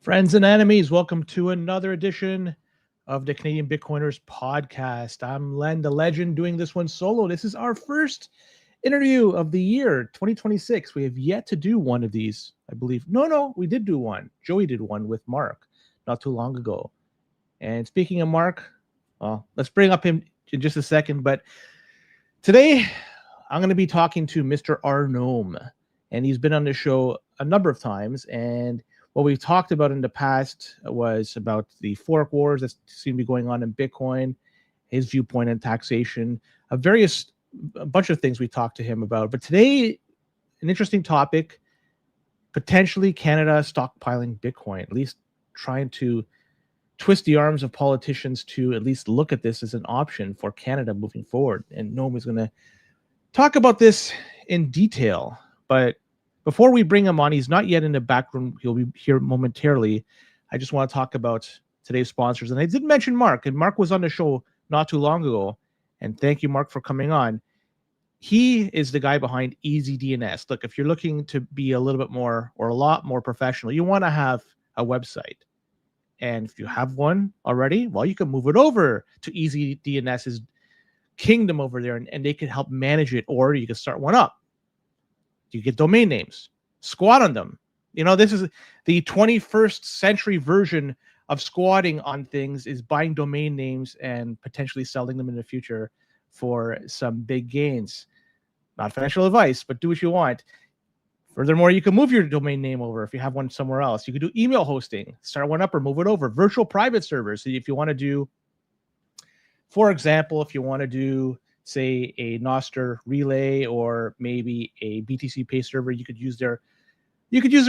Friends and enemies, welcome to another edition of the Canadian Bitcoiners podcast. I'm Len, the legend, doing this one solo. This is our first interview of the year 2026. We have yet to do one of these, I believe. No, we did do one. Joey did one with Mark not too long ago. And speaking of Mark, well, let's bring up him in just a second. But today, I'm going to be talking to Mr. Arnome, and he's been on the show a number of times. And what we've talked about in the past was about the fork wars that seem to be going on in Bitcoin, his viewpoint on taxation, a bunch of things we talked to him about. But today, an interesting topic, potentially Canada stockpiling Bitcoin, at least trying to twist the arms of politicians to at least look at this as an option for Canada moving forward. And Noam is going to talk about this in detail. But before we bring him on, he's not yet in the back room. He'll be here momentarily. I just want to talk about today's sponsors. And I did mention Mark, and Mark was on the show not too long ago. And thank you, Mark, for coming on. He is the guy behind Easy DNS. Look, if you're looking to be a little bit more or a lot more professional, you want to have a website. And if you have one already, well, you can move it over to Easy DNS's kingdom over there, and they can help manage it, or you can start one up. You get domain names, squat on them. You know, this is the 21st century version of squatting on things, is buying domain names and potentially selling them in the future for some big gains. Not financial advice, but do what you want. Furthermore, you can move your domain name over if you have one somewhere else. You can do email hosting, start one up or move it over. Virtual private servers. So if you want to do, for example, if you want to do, say, a Nostr relay or maybe a BTC Pay server, you could use their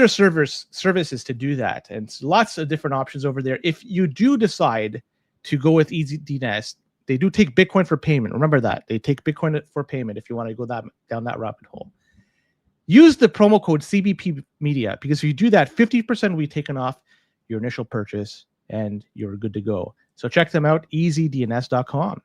services to do that. And lots of different options over there. If you do decide to go with Easy DNS, they do take Bitcoin for payment. Remember that. They take Bitcoin for payment if you want to go down that rabbit hole. Use the promo code CBP Media, because if you do that, 50% will be taken off your initial purchase and you're good to go. So check them out, easydns.com.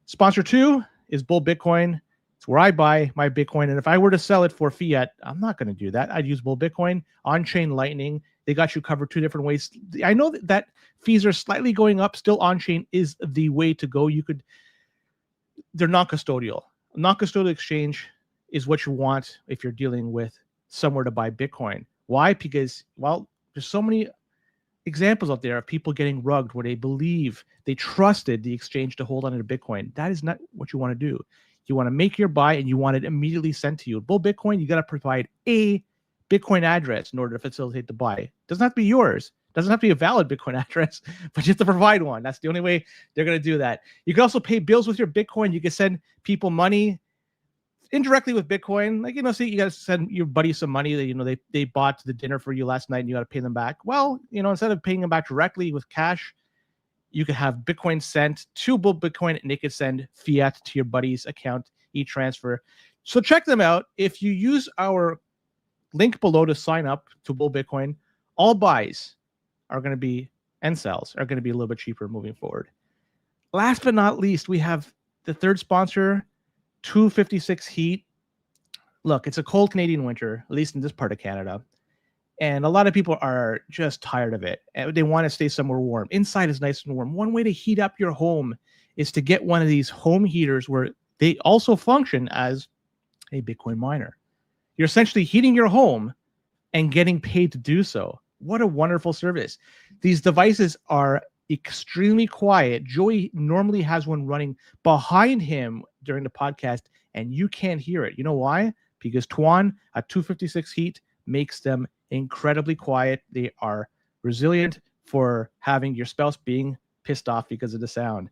Sponsor 2 is Bull Bitcoin. It's where I buy my Bitcoin. And if I were to sell it for fiat, I'm not going to do that. I'd use Bull Bitcoin, on-chain Lightning. They got you covered 2 different ways. I know that fees are slightly going up. Still, on-chain is the way to go. They're non-custodial. Non-custodial exchange is what you want if you're dealing with somewhere to buy Bitcoin. Why? Because, well, there's so many examples out there of people getting rugged where they trusted the exchange to hold on to Bitcoin. That is not what you want to do. You want to make your buy and you want it immediately sent to you. Bull Bitcoin, you got to provide a Bitcoin address in order to facilitate the buy. It doesn't have to be yours. It doesn't have to be a valid Bitcoin address, but you have to provide one. That's the only way they're going to do that. You can also pay bills with your Bitcoin. You can send people money indirectly with Bitcoin. Like, say you got to send your buddy some money that, they bought the dinner for you last night and you got to pay them back. Well, instead of paying them back directly with cash, you could have Bitcoin sent to Bull Bitcoin and they could send fiat to your buddy's account, e-transfer. So check them out. If you use our link below to sign up to Bull Bitcoin, all buys are going to be, and sells are going to be a little bit cheaper moving forward. Last but not least, we have the third sponsor, 256 Heat. Look, it's a cold Canadian winter, at least in this part of Canada. And a lot of people are just tired of it. And they want to stay somewhere warm. Inside is nice and warm. One way to heat up your home is to get one of these home heaters where they also function as a Bitcoin miner. You're essentially heating your home and getting paid to do so. What a wonderful service. These devices are extremely quiet. Joey normally has one running behind him during the podcast, and you can't hear it. You know why? Because Tuan at 256 Heat makes them incredibly quiet. They are resilient for having your spouse being pissed off because of the sound.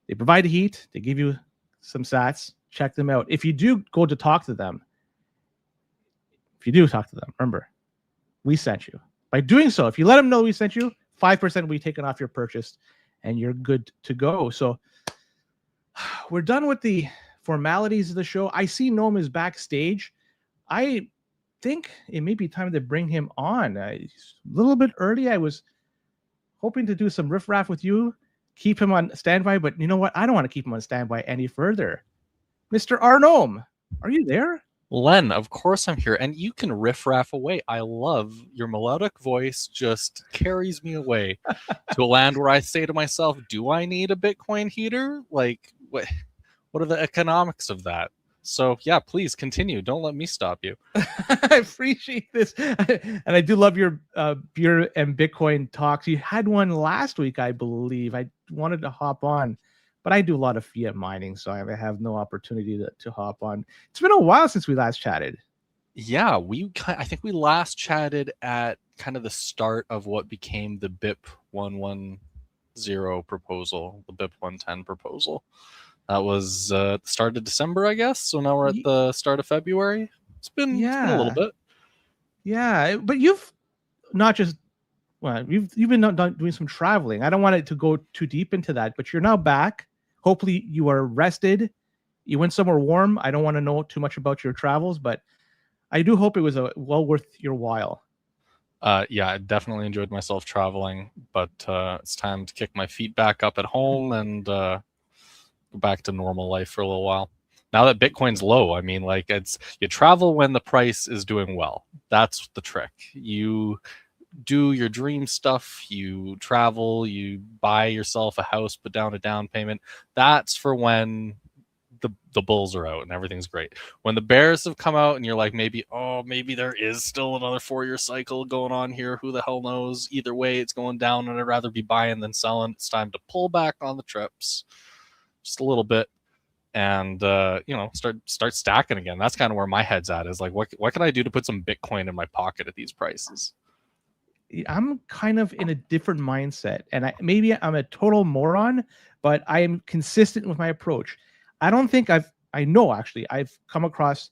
They provide the heat. They give you some sats. Check them out. If you do go to talk to them, remember, we sent you. By doing so, if you let them know we sent you, 5% will be taken off your purchase and you're good to go. So we're done with the formalities of the show. I see Noam is backstage. I think it may be time to bring him on. He's a little bit early. I was hoping to do some riffraff with you, keep him on standby, but you know what? I don't want to keep him on standby any further. Mr. Arnome, are you there? Len, of course I'm here, and you can riff-raff away. I love your melodic voice, just carries me away to a land where I say to myself, do I need a Bitcoin heater? Like, what are the economics of that? So yeah, please continue. Don't let me stop you. I appreciate this, and I do love your beer and Bitcoin talks. You had one last week, I believe. I wanted to hop on, but I do a lot of fiat mining, so I have no opportunity to hop on. It's been a while since we last chatted. Yeah, I think we last chatted at kind of the start of what became the BIP 110 proposal, the BIP 110 proposal. That was the start of December, I guess. So now we're at the start of February. It's been a little Yeah, bit. yeah, but you've not just well, you've been doing some traveling. I don't want it to go too deep into that, but you're now back. Hopefully, you are rested. You went somewhere warm. I don't want to know too much about your travels, but I do hope it was well worth your while. Yeah, I definitely enjoyed myself traveling, but it's time to kick my feet back up at home and go back to normal life for a little while. Now that Bitcoin's low, I mean, like it's you travel when the price is doing well. That's the trick. You do your dream stuff, you travel, you buy yourself a house, put down a down payment. That's for when the bulls are out and everything's great. When the bears have come out and you're like, maybe there is still another 4-year cycle going on here. Who the hell knows? Either way, it's going down, and I'd rather be buying than selling. It's time to pull back on the trips just a little bit and start stacking again. That's kind of where my head's at. Is like, what can I do to put some Bitcoin in my pocket at these prices? I'm kind of in a different mindset, and maybe I'm a total moron, but I am consistent with my approach. I don't think I know actually I've come across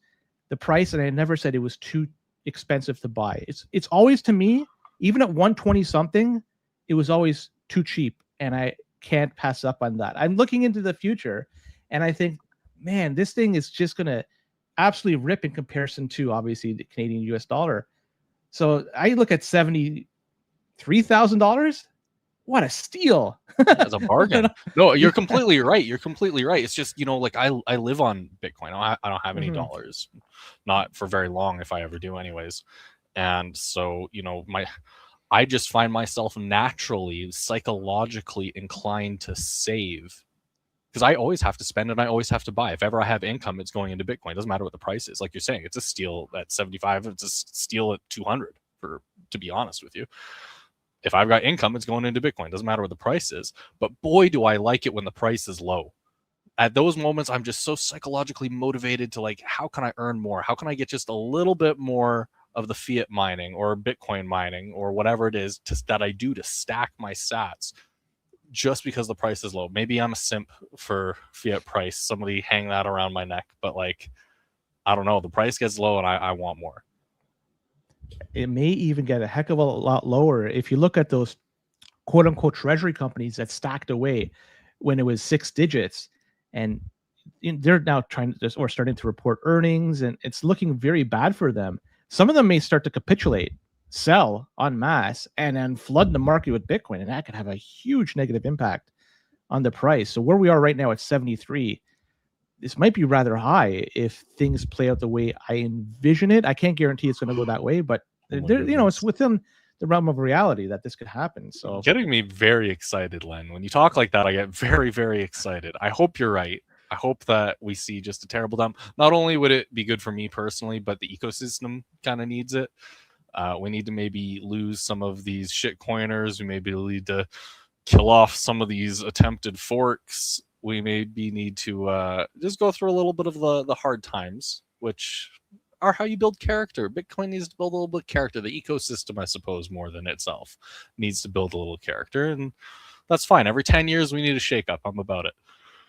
the price, and I never said it was too expensive to buy. It's always, to me, even at 120 something, it was always too cheap, and I can't pass up on that. I'm looking into the future, and I think, man, this thing is just gonna absolutely rip in comparison to obviously the Canadian US dollar. So I look at $73,000. What a steal! As a bargain. No, you're completely right. You're completely right. It's just, like I live on Bitcoin. I don't have any dollars, not for very long if I ever do, anyways. And so, I just find myself naturally psychologically inclined to save because I always have to spend and I always have to buy. If ever I have income, it's going into Bitcoin. It doesn't matter what the price is. Like you're saying, it's a steal at 75. It's a steal at 200. To be honest with you, if I've got income, it's going into Bitcoin. It doesn't matter what the price is. But boy, do I like it when the price is low. At those moments, I'm just so psychologically motivated to like, how can I earn more? How can I get just a little bit more of the fiat mining or Bitcoin mining or whatever it is that I do to stack my sats just because the price is low? Maybe I'm a simp for fiat price. Somebody hang that around my neck. But like, I don't know. The price gets low and I want more. It may even get a heck of a lot lower if you look at those quote unquote treasury companies that stacked away when it was 6 digits, and they're now starting to report earnings, and it's looking very bad for them. Some of them may start to capitulate, sell en masse, and then flood the market with Bitcoin, and that could have a huge negative impact on the price. So where we are right now at 73, this might be rather high if things play out the way I envision it. I can't guarantee it's going to go that way, but it's within the realm of reality that this could happen. So getting me very excited, Len. When you talk like that, I get very, very excited. I hope you're right. I hope that we see just a terrible dump. Not only would it be good for me personally, but the ecosystem kind of needs it. We need to maybe lose some of these shit coiners. We maybe need to kill off some of these attempted forks. We maybe need to just go through a little bit of the hard times, which are how you build character. Bitcoin needs to build a little bit of character. The ecosystem, I suppose, more than itself, needs to build a little character, and that's fine. Every 10 years, we need a shakeup. I'm about it.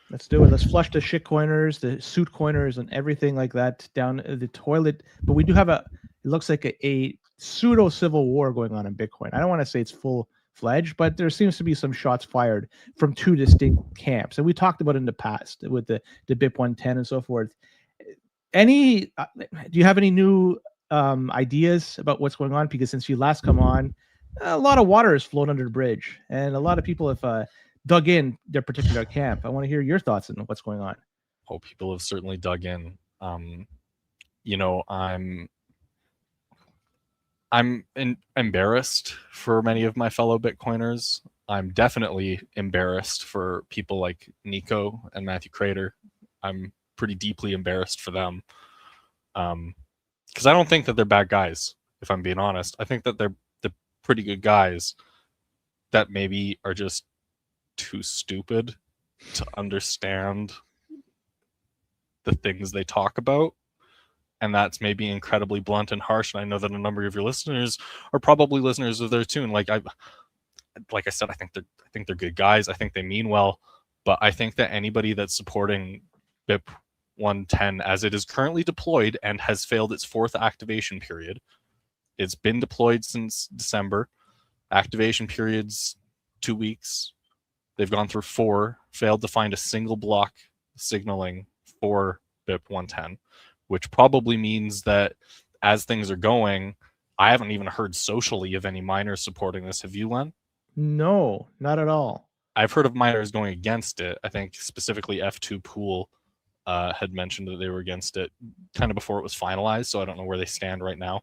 Let's do it. Let's flush the shit coiners, the suit coiners, and everything like that down the toilet. But we do have it looks like a pseudo civil war going on in Bitcoin. I don't want to say it's full-fledged, but there seems to be some shots fired from two distinct camps. And we talked about it in the past with the BIP 110 and so forth. Do you have any new ideas about what's going on? Because since you last come on, a lot of water has flowed under the bridge, and a lot of people have dug in their particular camp. I want to hear your thoughts on what's going on. Oh, people have certainly dug in. you know, I'm embarrassed for many of my fellow Bitcoiners. I'm definitely embarrassed for people like Nico and Matthew Crater. I'm pretty deeply embarrassed for them. Because I don't think that they're bad guys, if I'm being honest. I think that they're pretty good guys that maybe are just too stupid to understand the things they talk about. And that's maybe incredibly blunt and harsh. And I know that a number of your listeners are probably listeners of theirs too. And like I said, I think they're good guys. I think they mean well, but I think that anybody that's supporting BIP 110 as it is currently deployed and has failed its 4th activation period, it's been deployed since December. Activation period's 2 weeks. They've gone through 4, failed to find a single block signaling for BIP 110, which probably means that as things are going, I haven't even heard socially of any miners supporting this. Have you, Len? No, not at all. I've heard of miners going against it. I think specifically F2 Pool had mentioned that they were against it kind of before it was finalized, so I don't know where they stand right now.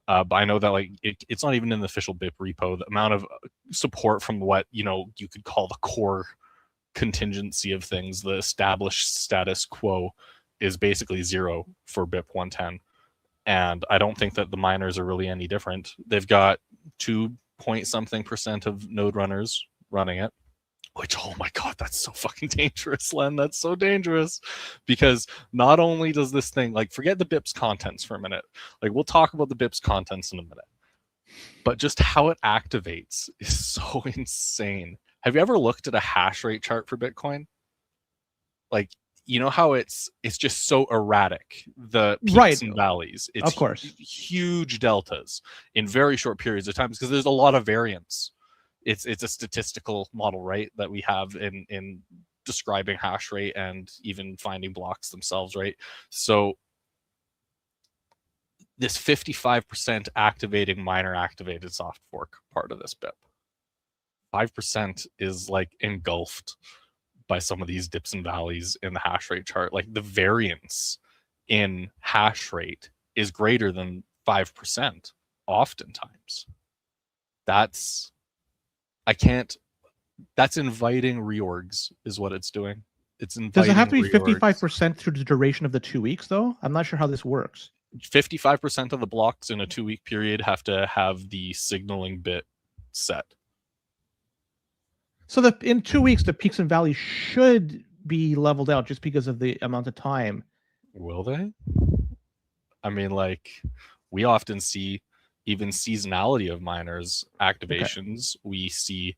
But I know that like it's not even in the official BIP repo. The amount of support from what you could call the core contingency of things, the established status quo, is basically 0 for BIP 110. And I don't think that the miners are really any different. They've got 2-point-something% of node runners running it, which, oh my God, that's so fucking dangerous, Len. That's so dangerous. Because not only does this thing, like, forget the BIP's contents for a minute. Like, we'll talk about the BIP's contents in a minute. But just how it activates is so insane. Have you ever looked at a hash rate chart for Bitcoin? Like, you know how it's just so erratic, the peaks and valleys. It's of course huge deltas in very short periods of time because there's a lot of variance. It's a statistical model, right, that we have in describing hash rate and even finding blocks themselves, right? So this 55% activating miner activated soft fork part of this BIP, 5% is like engulfed by some of these dips and valleys in the hash rate chart. Like the variance in hash rate is greater than 5% oftentimes. That's inviting reorgs is what it's doing. It's inviting. Does it have to be 55% through the duration of the 2 weeks though? I'm not sure how this works. 55% of the blocks in a 2-week period have to have the signaling bit set. So in 2 weeks, the peaks and valleys should be leveled out just because of the amount of time. Will they? I mean, like, we often see even seasonality of miners activations. Okay. We see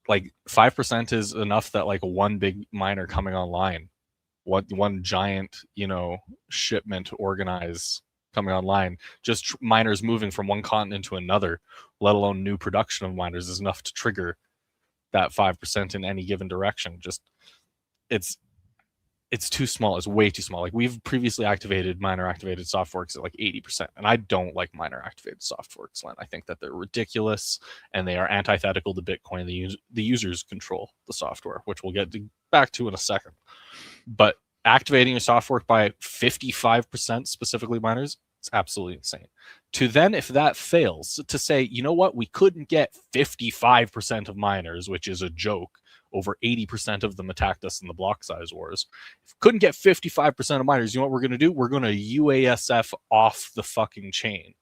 like 5% is enough that like one big miner coming online, one giant, shipment organize coming online, just miners moving from one continent to another, let alone new production of miners, is enough to trigger that 5% in any given direction. Just it's too small. It's way too small. Like, we've previously activated miner activated soft forks at like 80%, and I don't like miner activated soft forks, Len. I think that they're ridiculous and they are antithetical to Bitcoin. The users control the software, which we'll get back to in a second. But activating a soft fork by 55%, specifically miners, it's absolutely insane. To then, if that fails, to say, you know what, we couldn't get 55% of miners, which is a joke. Over 80% of them attacked us in the block size wars. If we couldn't get 55% of miners, you know what we're going to do? We're going to UASF off the fucking chain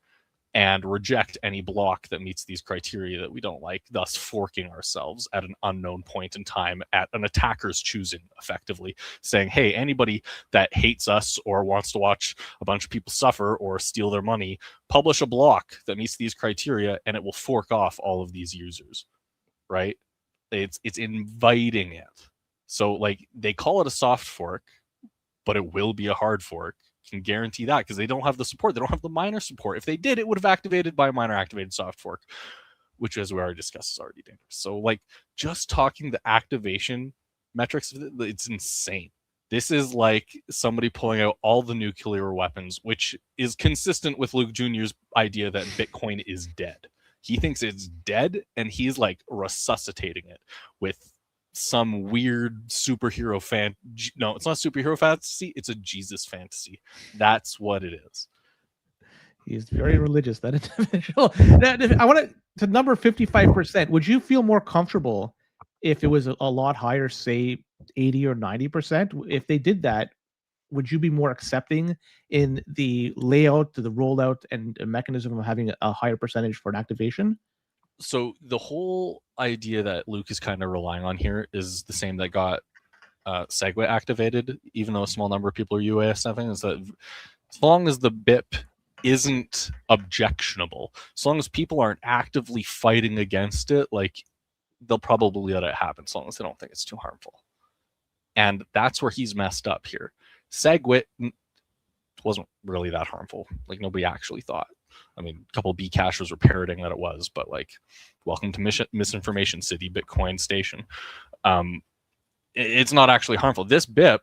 and reject any block that meets these criteria that we don't like, thus forking ourselves at an unknown point in time at an attacker's choosing, effectively saying, hey, anybody that hates us or wants to watch a bunch of people suffer or steal their money, publish a block that meets these criteria and it will fork off all of these users, right? It's inviting it. So like, they call it a soft fork, but it will be a hard fork. Can guarantee that because they don't have the support. They don't have the miner support. If they did, it would have activated by a miner activated soft fork, which, as we already discussed, is already dangerous. So like, just talking the activation metrics, it's insane. This is like somebody pulling out all the nuclear weapons, which is consistent with Luke Jr.'s idea that Bitcoin is dead. He thinks it's dead, and he's like resuscitating it with some weird superhero fan. No, it's not superhero fantasy. It's a Jesus fantasy. That's what it is. He's very religious, that individual. I want to number 55%. Would you feel more comfortable if it was a lot higher, say 80 or 90%? If they did that, would you be more accepting in the layout, the rollout, and mechanism of having a higher percentage for an activation? So the whole idea that Luke is kind of relying on here is the same that got SegWit activated, even though a small number of people are UASFing, is that as long as the BIP isn't objectionable, as long as people aren't actively fighting against it, like, they'll probably let it happen as long as they don't think it's too harmful. And that's where he's messed up here. SegWit wasn't really that harmful. Like, nobody actually thought. I mean, a couple of B cachers were parroting that it was, but like, welcome to Misinformation City, Bitcoin Station. It's not actually harmful. This BIP,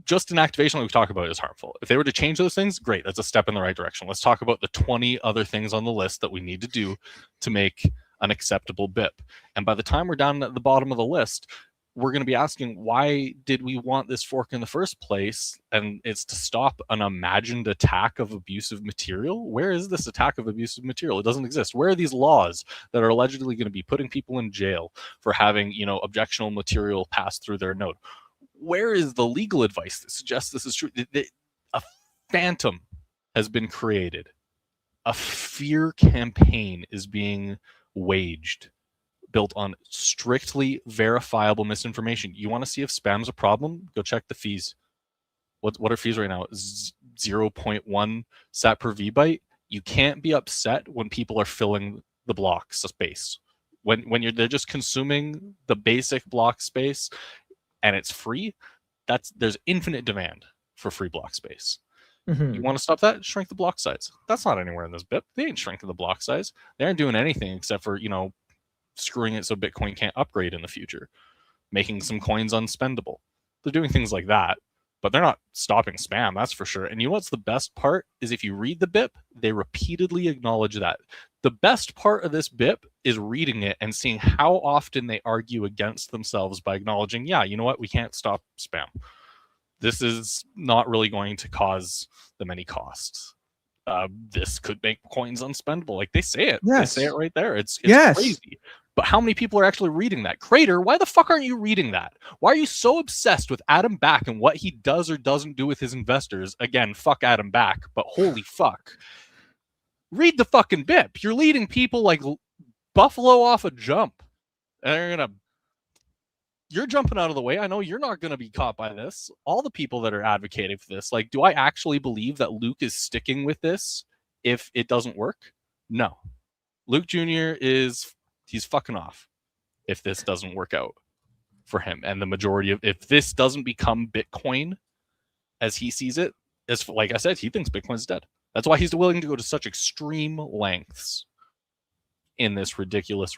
just an activation like we talk about, is harmful. If they were to change those things, great, that's a step in the right direction. Let's talk about the 20 other things on the list that we need to do to make an acceptable BIP. And by the time we're down at the bottom of the list, we're going to be asking, why did we want this fork in the first place? And it's to stop an imagined attack of abusive material. Where is this attack of abusive material? It doesn't exist. Where are these laws that are allegedly going to be putting people in jail for having, objectionable material pass through their node? Where is the legal advice that suggests this is true? A phantom has been created. A fear campaign is being waged, built on strictly verifiable misinformation. You want to see if spam's a problem? Go check the fees. What are fees right now? 0.1 sat per vbyte. You can't be upset when people are filling the block space. When they're just consuming the basic block space and it's free, there's infinite demand for free block space. Mm-hmm. You want to stop that? Shrink the block size. That's not anywhere in this BIP. They ain't shrinking the block size. They aren't doing anything except for, screwing it so Bitcoin can't upgrade in the future, making some coins unspendable. They're doing things like that, but they're not stopping spam, that's for sure. And you know what's the best part is if you read the BIP, they repeatedly acknowledge that. The best part of this BIP is reading it and seeing how often they argue against themselves by acknowledging, yeah, you know what, we can't stop spam. This is not really going to cause them any costs. This could make coins unspendable. Like, they say it. Yes. They say it right there. It's yes. crazy. But how many people are actually reading that? Crater, why the fuck aren't you reading that? Why are you so obsessed with Adam Back and what he does or doesn't do with his investors? Again, fuck Adam Back, but holy fuck. Read the fucking BIP. You're leading people like Buffalo off a jump. And you're jumping out of the way. I know you're not going to be caught by this. All the people that are advocating for this, like, do I actually believe that Luke is sticking with this if it doesn't work? No. Luke Jr. he's fucking off if this doesn't work out for him. And the majority if this doesn't become Bitcoin as he sees it, as like I said, he thinks Bitcoin's dead. That's why he's willing to go to such extreme lengths in this ridiculous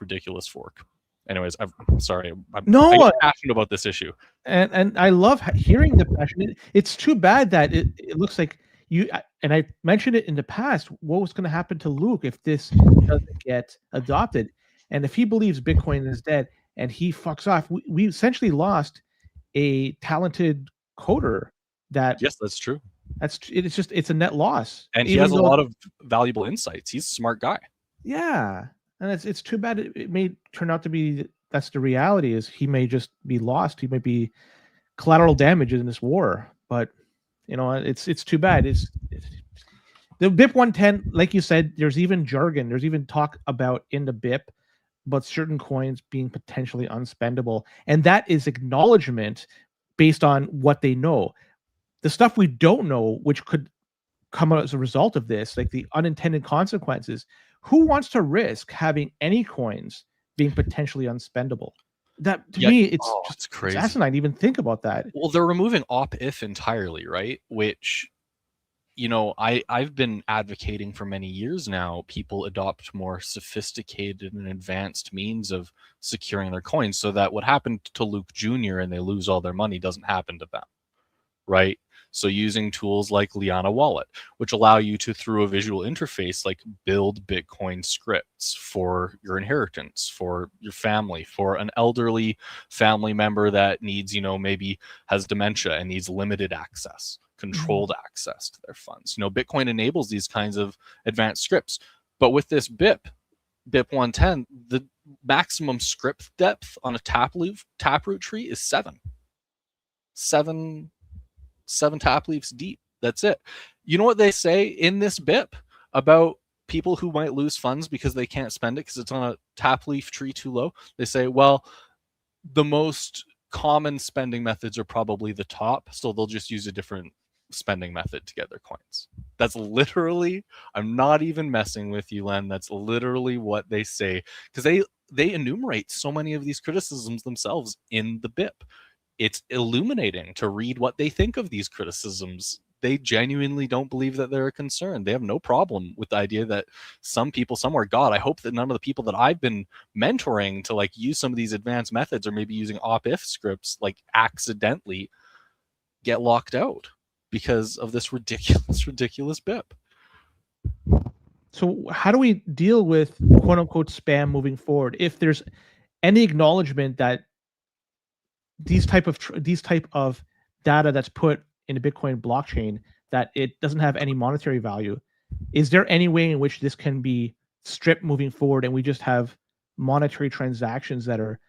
fork. Anyways, I'm sorry. I'm passionate about this issue. And I love hearing the passion. It's too bad that it looks like and I mentioned it in the past, what was going to happen to Luke if this doesn't get adopted? And if he believes Bitcoin is dead and he fucks off, we essentially lost a talented coder that... Yes, that's true. It's a net loss. And he has a lot of valuable insights. He's a smart guy. Yeah. And it's too bad it may turn out to be that's the reality, is he may just be lost. He might be collateral damage in this war. But it's too bad. It's the BIP 110, like you said, there's even jargon. There's even talk about in the BIP about certain coins being potentially unspendable. And that is acknowledgement based on what they know. The stuff we don't know, which could come out as a result of this, like the unintended consequences, who wants to risk having any coins being potentially unspendable? That to me, it's just crazy. It's asinine to even think about that. Well, they're removing op-if entirely, right? Which, I've been advocating for many years now. People adopt more sophisticated and advanced means of securing their coins, so that what happened to Luke Jr. and they lose all their money doesn't happen to them, right? So using tools like Liana Wallet, which allow you to, through a visual interface, like build Bitcoin scripts for your inheritance, for your family, for an elderly family member that needs, maybe has dementia and needs limited access, controlled access to their funds. Bitcoin enables these kinds of advanced scripts. But with this BIP 110, the maximum script depth on a taproot tree is 7 tap leaves deep. That's it. You know what they say in this BIP about people who might lose funds because they can't spend it because it's on a tap leaf tree too low? They say, well, the most common spending methods are probably the top, so they'll just use a different spending method to get their coins. That's literally, I'm not even messing with you, Len. That's literally what they say, because they enumerate so many of these criticisms themselves in the BIP. It's illuminating to read what they think of these criticisms. They genuinely don't believe that they're a concern. They have no problem with the idea that some people somewhere, God, I hope that none of the people that I've been mentoring to use some of these advanced methods or maybe using op-if scripts accidentally get locked out because of this ridiculous BIP. So how do we deal with quote unquote spam moving forward? If there's any acknowledgement that these type of data that's put in a Bitcoin blockchain, that it doesn't have any monetary value, is there any way in which this can be stripped moving forward and we just have monetary transactions that are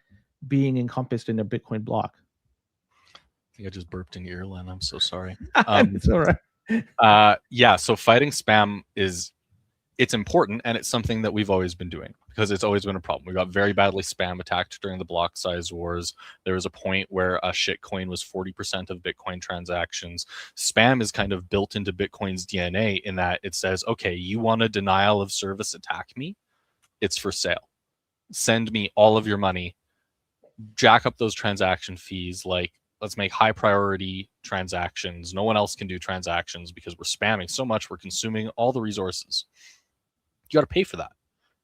being encompassed in a Bitcoin block? I think I just burped in your ear, Len. I'm so sorry. It's all right. Yeah, so fighting spam it's important, and it's something that we've always been doing because it's always been a problem. We got very badly spam attacked during the block size wars. There was a point where a shitcoin was 40% of Bitcoin transactions. Spam is kind of built into Bitcoin's DNA in that it says, okay, you want a denial of service attack me? It's for sale. Send me all of your money, jack up those transaction fees, let's make high priority transactions. No one else can do transactions because we're spamming so much, we're consuming all the resources. You got to pay for that.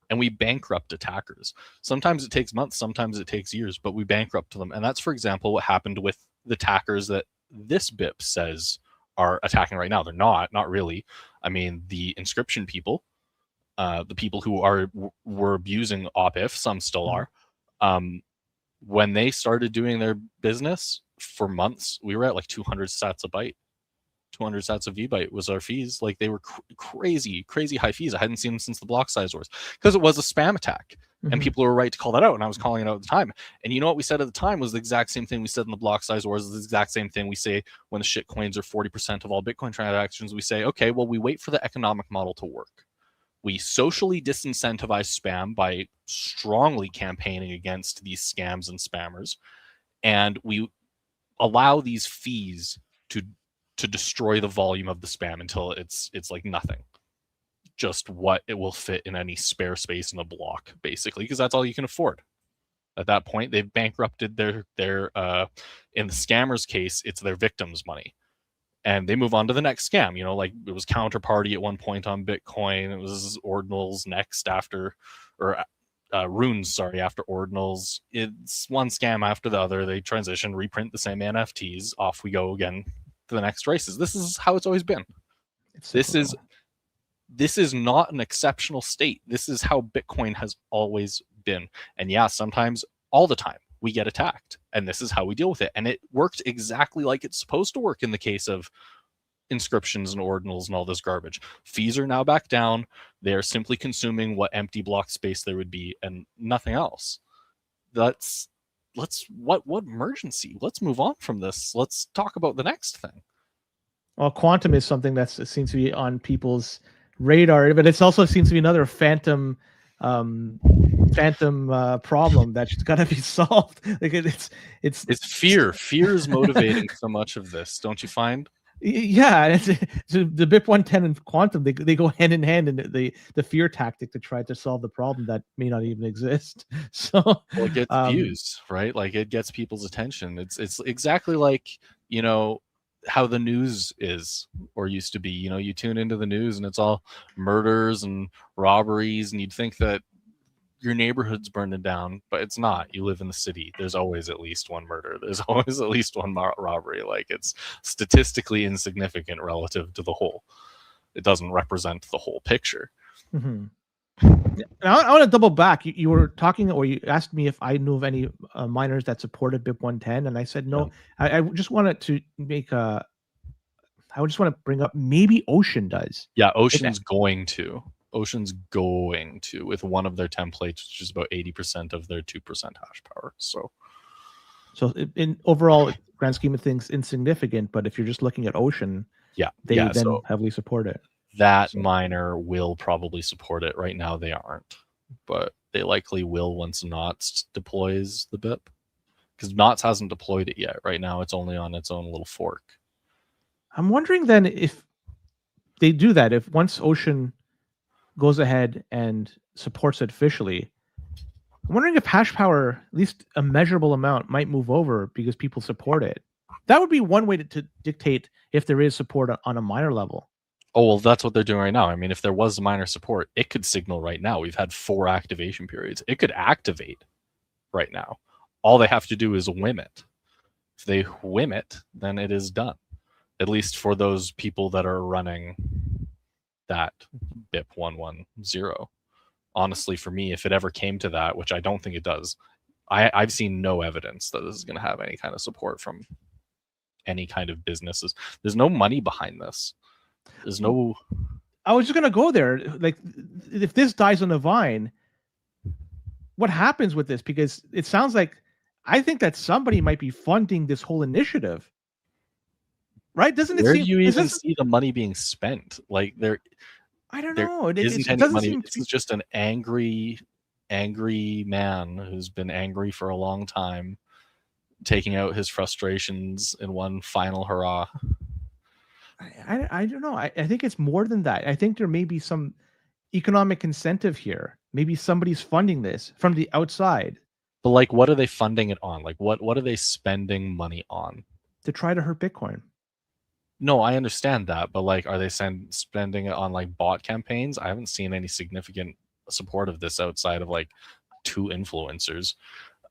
And we bankrupt attackers. Sometimes it takes months, sometimes it takes years, but we bankrupt them. And that's, for example, what happened with the attackers that this BIP says are attacking right now. They're not really. I mean, the inscription people, the people who were abusing op-if, some still are. When they started doing their business for months, we were at 200 sats a byte. 200 sats of VByte was our fees. They were crazy high fees. I hadn't seen them since the block size wars because it was a spam attack. And people were right to call that out. And I was calling it out at the time. And you know what we said at the time was the exact same thing we said in the block size wars, the exact same thing we say when the shit coins are 40% of all Bitcoin transactions. We say, okay, well, we wait for the economic model to work. We socially disincentivize spam by strongly campaigning against these scams and spammers. And we allow these fees to destroy the volume of the spam until it's like nothing, just what it will fit in any spare space in a block, basically, because that's all you can afford. At that point, they've bankrupted their in the scammers case, it's their victims' money, and they move on to the next scam. It was Counterparty at one point on Bitcoin. It was Ordinals next after, or Runes, sorry, after Ordinals. It's one scam after the other. They transition, reprint the same NFTs, off we go again to the next races. This is how it's always been. This is not an exceptional state. This is how Bitcoin has always been. And yeah, sometimes, all the time, we get attacked. And this is how we deal with it. And it worked exactly like it's supposed to work in the case of inscriptions and ordinals and all this garbage. Fees are now back down. They're simply consuming what empty block space there would be and nothing else. What emergency? Let's move on from this. Let's talk about the next thing. Well, quantum is something that seems to be on people's radar, but it also seems to be another phantom problem that's got to be solved. It's fear. Fear is motivating so much of this, don't you find? Yeah, the BIP 110 and quantum, they go hand in hand in the fear tactic to try to solve the problem that may not even exist. So it gets views, right? It gets people's attention. It's exactly like how the news is or used to be. You tune into the news and it's all murders and robberies, and you'd think that your neighborhood's burning down, but it's not. You live in the city. There's always at least one murder. There's always at least one robbery. Like, it's statistically insignificant relative to the whole. It doesn't represent the whole picture. Mm-hmm. I want to double back. You were talking, or you asked me if I knew of any miners that supported BIP 110, and I said no. Yeah. I just wanted to make a. I just want to bring up maybe Ocean does. Yeah, Ocean's going to with one of their templates, which is about 80% of their 2% hash power. So in overall grand scheme of things, insignificant. But if you're just looking at Ocean, they then heavily support it. That miner will probably support it. Right now they aren't, but they likely will once Knots deploys the BIP, because Knots hasn't deployed it yet. Right now it's only on its own little fork. I'm wondering then if they do that, if once Ocean goes ahead and supports it officially, I'm wondering if hash power, at least a measurable amount, might move over because people support it. That would be one way to dictate if there is support on a miner level. Oh, well, that's what they're doing right now. I mean, if there was miner support, it could signal right now. We've had 4 activation periods. It could activate right now. All they have to do is whim it. If they whim it, then it is done. At least for those people that are running that BIP 110. Honestly, for me, if it ever came to that, which I don't think it does, I've seen no evidence that this is going to have any kind of support from any kind of businesses. There's no money behind this. There's no. I was just gonna go there. Like, if this dies on the vine, what happens with this? Because it sounds like I think that somebody might be funding this whole initiative, right? Doesn't it? Where do you even see the money being spent? Like, I don't know. It isn't any money. This is just an angry man who's been angry for a long time, taking out his frustrations in one final hurrah. I don't know. I think it's more than that. I think there may be some economic incentive here. Maybe somebody's funding this from the outside. But like, what are they funding it on? Like, what are they spending money on? To try to hurt Bitcoin. No, I understand that, but like, are they spending it on like bot campaigns? I haven't seen any significant support of this outside of like 2 influencers.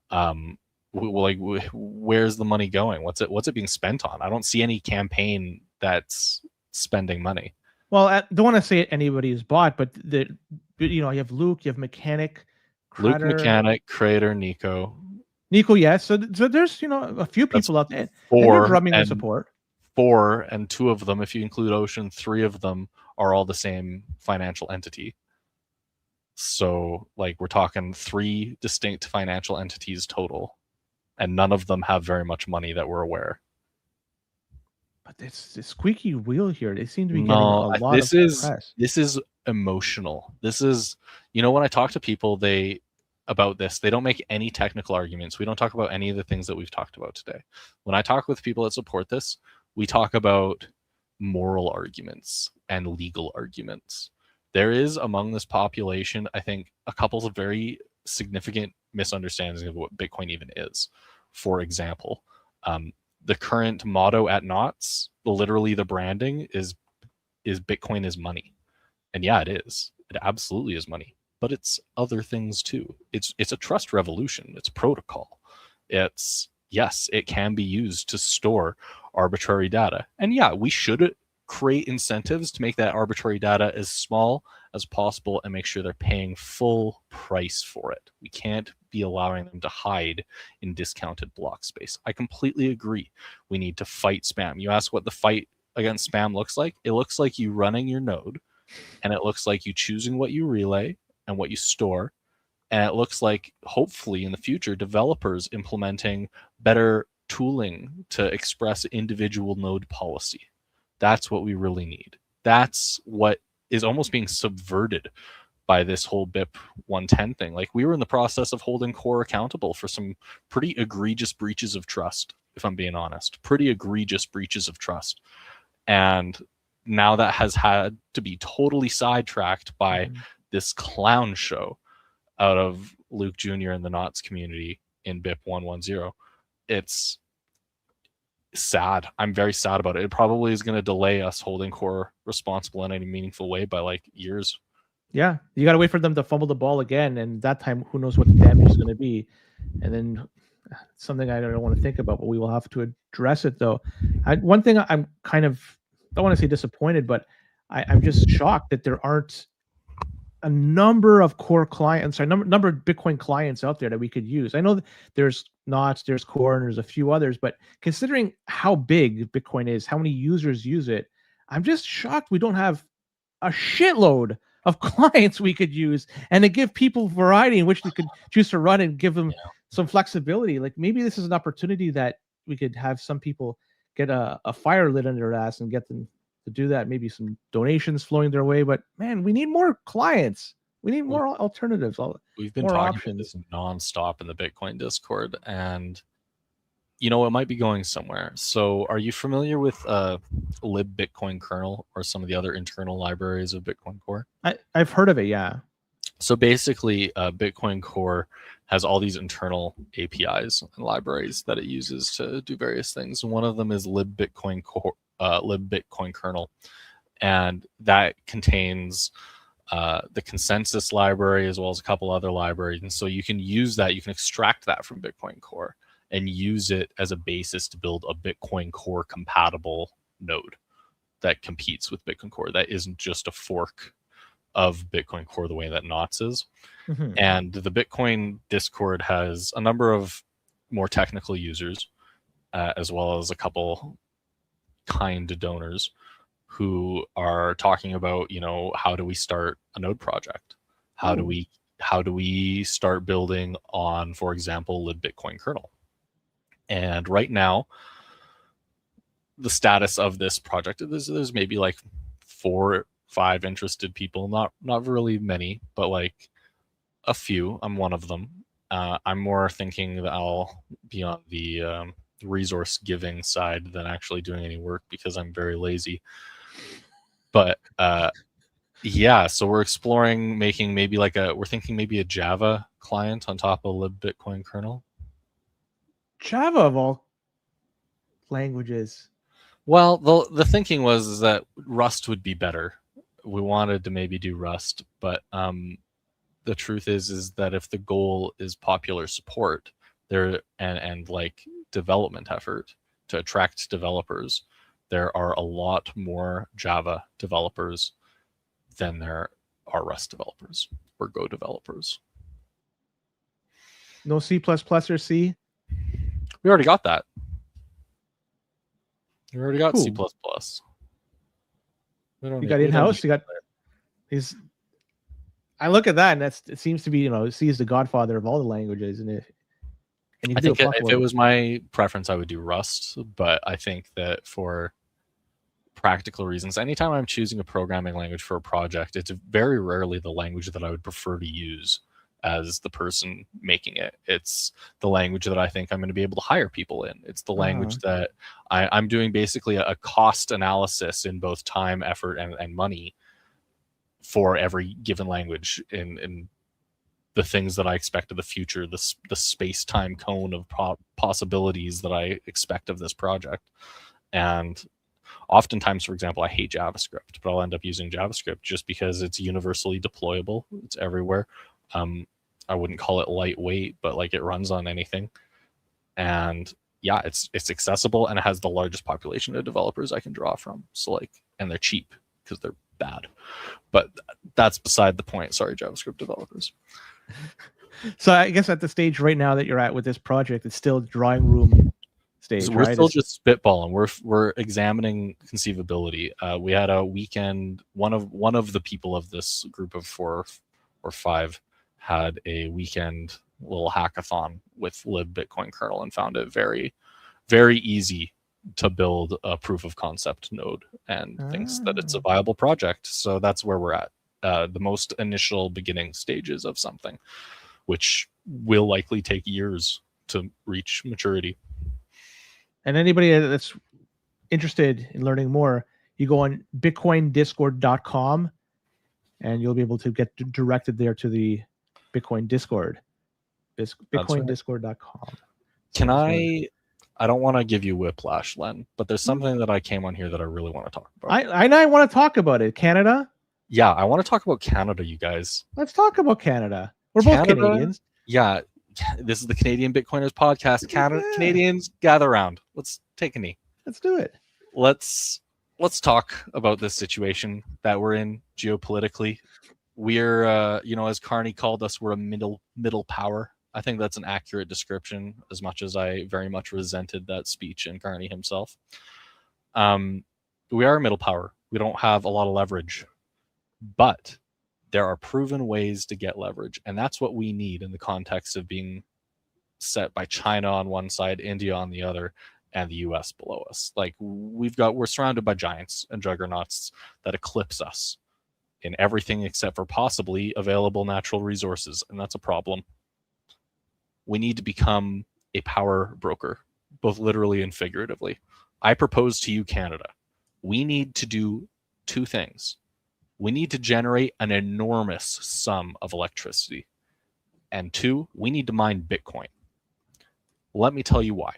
Like, where's the money going? What's it being spent on? I don't see any campaign that's spending money. Well, I don't want to say anybody's bot, but you have Luke, you have Mechanic, Luke, Mechanic, Crater, Nico, yes. So there's a few people out there. 4 drumming the support. 4, and 2 of them, if you include Ocean, 3 of them are all the same financial entity. So like, we're talking 3 distinct financial entities total, and none of them have very much money that we're aware. But it's the squeaky wheel here. They seem to be getting a lot of press. This is emotional. This is, when I talk to people about this, they don't make any technical arguments. We don't talk about any of the things that we've talked about today. When I talk with people that support this, we talk about moral arguments and legal arguments. There is among this population, I think, a couple of very significant misunderstandings of what Bitcoin even is. For example, the current motto at Knots, literally the branding is Bitcoin is money. And yeah, it is. It absolutely is money. But it's other things too. It's a trust revolution. It's protocol. It's, yes, it can be used to store arbitrary data. And yeah, we should create incentives to make that arbitrary data as small as possible and make sure they're paying full price for it. We can't be allowing them to hide in discounted block space. I completely agree. We need to fight spam. You ask what the fight against spam looks like? It looks like you running your node, and it looks like you choosing what you relay and what you store, and it looks like, hopefully in the future, developers implementing better tooling to express individual node policy. That's what we really need. That's what is almost being subverted by this whole BIP 110 thing. Like, we were in the process of holding Core accountable for some pretty egregious breaches of trust, if I'm being honest. Pretty egregious breaches of trust. And now that has had to be totally sidetracked by this clown show out of Luke Jr. and the Knots community in BIP 110. It's sad. I'm very sad about it. It probably is going to delay us holding Core responsible in any meaningful way by like years. Yeah, you got to wait for them to fumble the ball again, and that time, who knows what the damage is going to be. And then something I don't want to think about, but we will have to address it though. One thing I'm kind of, I don't want to say disappointed, but I'm just shocked that there aren't a number of core clients, or number of Bitcoin clients out there that we could use. I know that there's Knots, there's Core, and there's a few others, but considering how big Bitcoin is, how many users use it, I'm just shocked we don't have a shitload of clients we could use, and to give people variety in which they could choose to run and give them some flexibility. Like maybe this is an opportunity that we could have some people get a fire lit under their ass and get them to do that. Maybe some donations flowing their way. But man, we need more clients. We need more alternatives. We've been more talking options. about this nonstop in the Bitcoin Discord, and you know, it might be going somewhere. So are you familiar with lib Bitcoin kernel or some of the other internal libraries of Bitcoin Core? I've heard of it, yeah. So basically, Bitcoin Core has all these internal APIs and libraries that it uses to do various things. One of them is lib Bitcoin kernel, and that contains the consensus library as well as a couple other libraries. And so you can use that, you can extract that from Bitcoin Core and use it as a basis to build a Bitcoin Core compatible node that competes with Bitcoin Core. That isn't just a fork of Bitcoin Core the way that Knots is. Mm-hmm. And the Bitcoin Discord has a number of more technical users, as well as a couple kind donors who are talking about, you know, how do we start a node project? How do we start building on, for example, lib Bitcoin kernel? And right now, the status of this project, there's maybe like 4 or 5 interested people, not really many, but like a few. I'm one of them. I'm more thinking that I'll be on the resource giving side than actually doing any work because I'm very lazy. But yeah, so we're exploring making we're thinking maybe a Java client on top of lib Bitcoin kernel. Java of all languages. Well, the thinking was that Rust would be better. We wanted to maybe do Rust, but the truth is that if the goal is popular support there and like development effort to attract developers, there are a lot more Java developers than there are Rust developers or Go developers. No C++ or C? We already got that. We already got Cool. C++. You got in-house? You got these. I look at that, and it seems to be, you know, C is the godfather of all the languages, and I think if it was my preference, I would do Rust. But I think that for practical reasons, anytime I'm choosing a programming language for a project, it's very rarely the language that I would prefer to use as the person making it. It's the language that I think I'm going to be able to hire people in. It's the language that I'm doing basically a cost analysis in both time, effort, and money for every given language in the things that I expect of the future, the space-time cone of possibilities that I expect of this project. And oftentimes, for example, I hate JavaScript, but I'll end up using JavaScript just because it's universally deployable. It's everywhere. I wouldn't call it lightweight, but like it runs on anything. And yeah, it's accessible, and it has the largest population of developers I can draw from. So like, and they're cheap because they're bad. But that's beside the point. Sorry, JavaScript developers. So I guess at the stage right now that you're at with this project, it's still drawing room stage. So we're still just spitballing. We're examining conceivability. We had a weekend. One of the people of this group of 4 or 5 had a weekend little hackathon with lib Bitcoin kernel and found it very, very easy to build a proof of concept node and thinks that it's a viable project. So that's where we're at. The most initial beginning stages of something, which will likely take years to reach maturity. And anybody that's interested in learning more, you go on bitcoindiscord.com and you'll be able to get directed there to the Bitcoin Discord. Bitcoindiscord.com. Can I don't want to give you whiplash, Len, but there's something that I came on here that I really want to talk about. I want to talk about it. Canada? Yeah, I want to talk about Canada, you guys. Let's talk about Canada. We're both Canadians. Yeah, this is the Canadian Bitcoiners podcast. Canadians, gather around. Let's take a knee. Let's do it. Let's talk about this situation that we're in geopolitically. We're, as Carney called us, we're a middle power. I think that's an accurate description, as much as I very much resented that speech in Carney himself. We are a middle power. We don't have a lot of leverage, but there are proven ways to get leverage, and that's what we need in the context of being set by China on one side, India on the other, and the US below us. Like, we're surrounded by giants and juggernauts that eclipse us in everything except for possibly available natural resources, and that's a problem. We need to become a power broker, both literally and figuratively. I propose to you, Canada, we need to do two things. We need to generate an enormous sum of electricity. And two, we need to mine Bitcoin. Let me tell you why.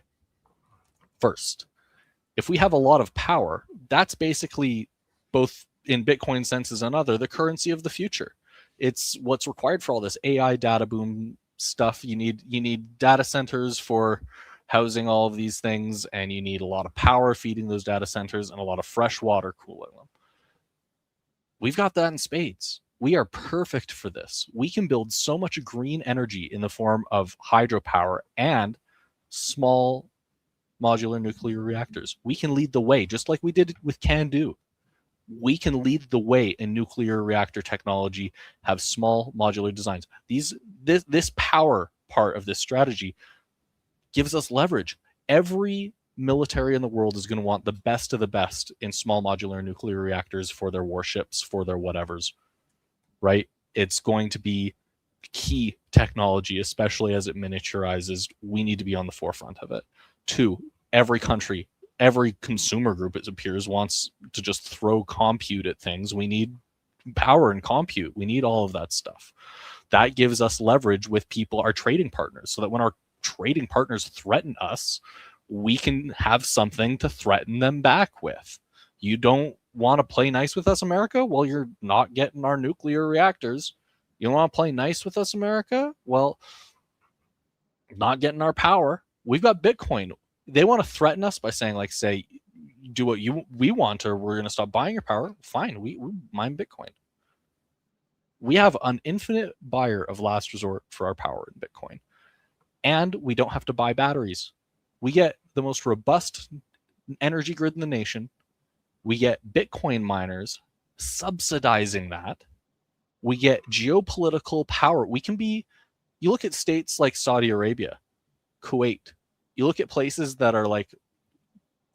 First, if we have a lot of power, that's basically, both in Bitcoin senses and other, the currency of the future. It's what's required for all this AI data boom stuff. You need data centers for housing all of these things, and you need a lot of power feeding those data centers and a lot of fresh water cooling them. We've got that in spades. We are perfect for this. We can build so much green energy in the form of hydropower and small modular nuclear reactors. We can lead the way, just like we did with CANDU. We can lead the way in nuclear reactor technology, have small modular designs. This power part of this strategy gives us leverage. Every military in the world is going to want the best of the best in small modular nuclear reactors for their warships, for their whatevers, right? It's going to be key technology, especially as it miniaturizes. We need to be on the forefront of it. Two, every country, every consumer group, it appears, wants to just throw compute at things. We need power and compute. We need all of that stuff. That gives us leverage with people, our trading partners, so that when our trading partners threaten us, we can have something to threaten them back with. You don't want to play nice with us, America? Well, you're not getting our nuclear reactors. You don't want to play nice with us, America? Well, not getting our power. We've got Bitcoin. They want to threaten us by saying, like, say, do what we want, or we're going to stop buying your power. Fine, we mine Bitcoin. We have an infinite buyer of last resort for our power in Bitcoin. And we don't have to buy batteries. We get the most robust energy grid in the nation. We get Bitcoin miners subsidizing that. We get geopolitical power. We can be, you look at states like Saudi Arabia, Kuwait. You look at places that are like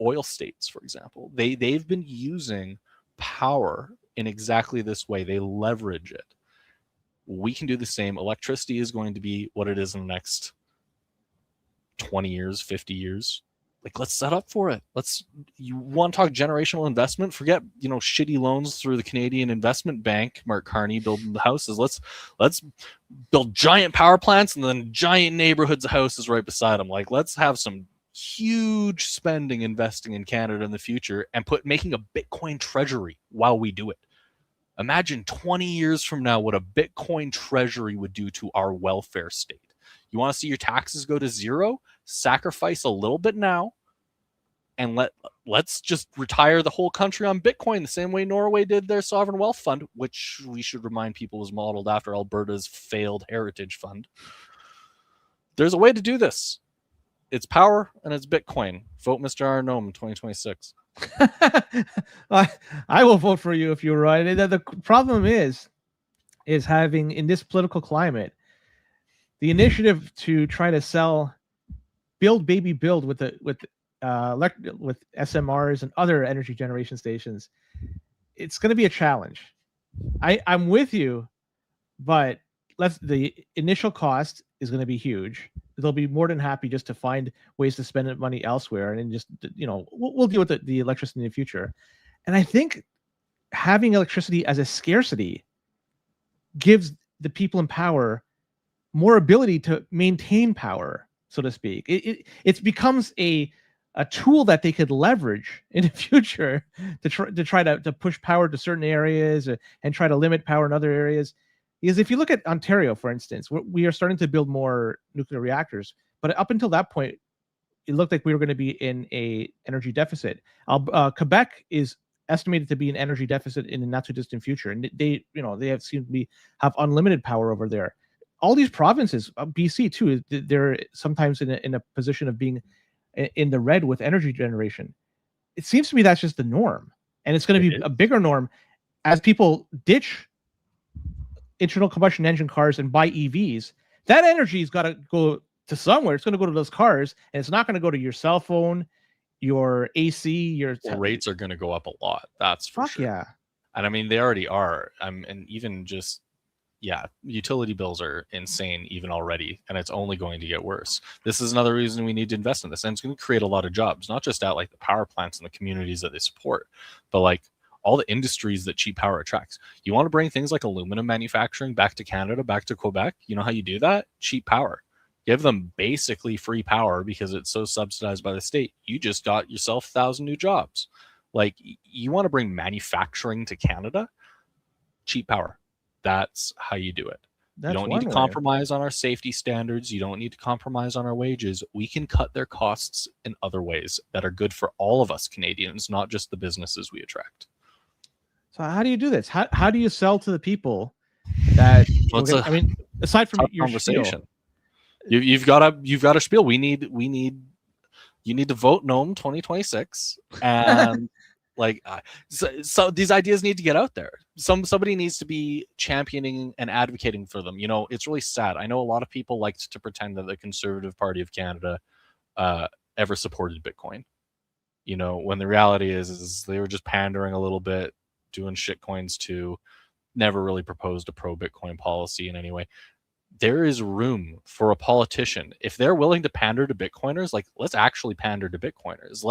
oil states, for example. They've been using power in exactly this way. They leverage it. We can do the same. Electricity is going to be what it is in the next 20 years, 50 years. Like, let's set up for it. You want to talk generational investment? Forget, shitty loans through the Canadian Investment Bank, Mark Carney building the houses. Let's build giant power plants and then giant neighborhoods of houses right beside them. Like, let's have some huge spending investing in Canada in the future and making a Bitcoin treasury while we do it. Imagine 20 years from now what a Bitcoin treasury would do to our welfare state. You want to see your taxes go to zero? Sacrifice a little bit now, and let's just retire the whole country on Bitcoin the same way Norway did their sovereign wealth fund, which we should remind people was modeled after Alberta's failed heritage fund. There's a way to do this. It's power and it's Bitcoin. Vote Mr. Arnome in 2026. I will vote for you if you're right. The problem is having, in this political climate, the initiative to try to build with SMRs and other energy generation stations. It's going to be a challenge. I'm with you, but the initial cost is going to be huge. They'll be more than happy just to find ways to spend that money elsewhere, and then just we'll deal with the electricity in the future. And I think having electricity as a scarcity gives the people in power more ability to maintain power, so to speak. It becomes a a tool that they could leverage in the future to try to push power to certain areas and try to limit power in other areas. Because if you look at Ontario, for instance, we are starting to build more nuclear reactors, but up until that point, it looked like we were going to be in a energy deficit. Quebec is estimated to be an energy deficit in the not too distant future, and they have seemed to have unlimited power over there. All these provinces, BC too, they're sometimes in a position of being in the red with energy generation. It seems to me that's just the norm, and it's going to be a bigger norm as people ditch internal combustion engine cars and buy EVs. That energy's got to go to somewhere. It's going to go to those cars, and it's not going to go to your cell phone, your AC, your rates are going to go up a lot. That's for sure. Yeah. And I mean, they already are. And even just, utility bills are insane even already, and it's only going to get worse. This is another reason we need to invest in this, and it's going to create a lot of jobs, not just at like the power plants and the communities that they support, but like all the industries that cheap power attracts. You want to bring things like aluminum manufacturing back to Canada, back to Quebec. You know how you do that? Cheap power. Give them basically free power because it's so subsidized by the state. You just got yourself 1,000 new jobs. Like, you want to bring manufacturing to Canada? Cheap power. That's how you do it. You don't need to compromise on our safety standards. You don't need to compromise on our wages. We can cut their costs in other ways that are good for all of us Canadians, not just the businesses we attract. So how do you do this? How do you sell to the people that, I mean, aside from your conversation, you've got a spiel. You need to vote NOM 2026, and like, so these ideas need to get out there. Somebody needs to be championing and advocating for them. It's really sad. I know a lot of people like to pretend that the Conservative Party of Canada ever supported Bitcoin. When the reality is they were just pandering a little bit, doing shit coins too, never really proposed a pro-Bitcoin policy in any way. There is room for a politician. If they're willing to pander to Bitcoiners, like, let's actually pander to Bitcoiners.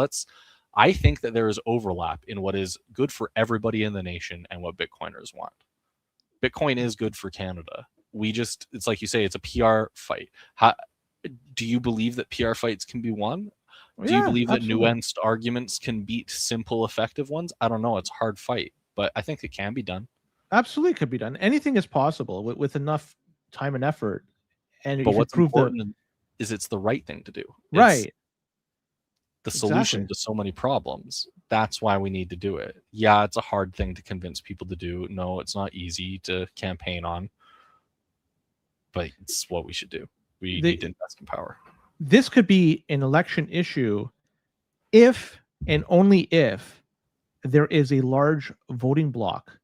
I think that there is overlap in what is good for everybody in the nation and what Bitcoiners want. Bitcoin is good for Canada. It's like you say, it's a PR fight. Do you believe that PR fights can be won? Do you believe that nuanced arguments can beat simple, effective ones? I don't know. It's a hard fight, but I think it can be done. Absolutely could be done. Anything is possible with enough time and effort. But what's important is it's the right thing to do. Right. The solution to so many problems. That's why we need to do it. Yeah, it's a hard thing to convince people to do. No, it's not easy to campaign on, but it's what we should do. We need to invest in power. This could be an election issue if and only if there is a large voting bloc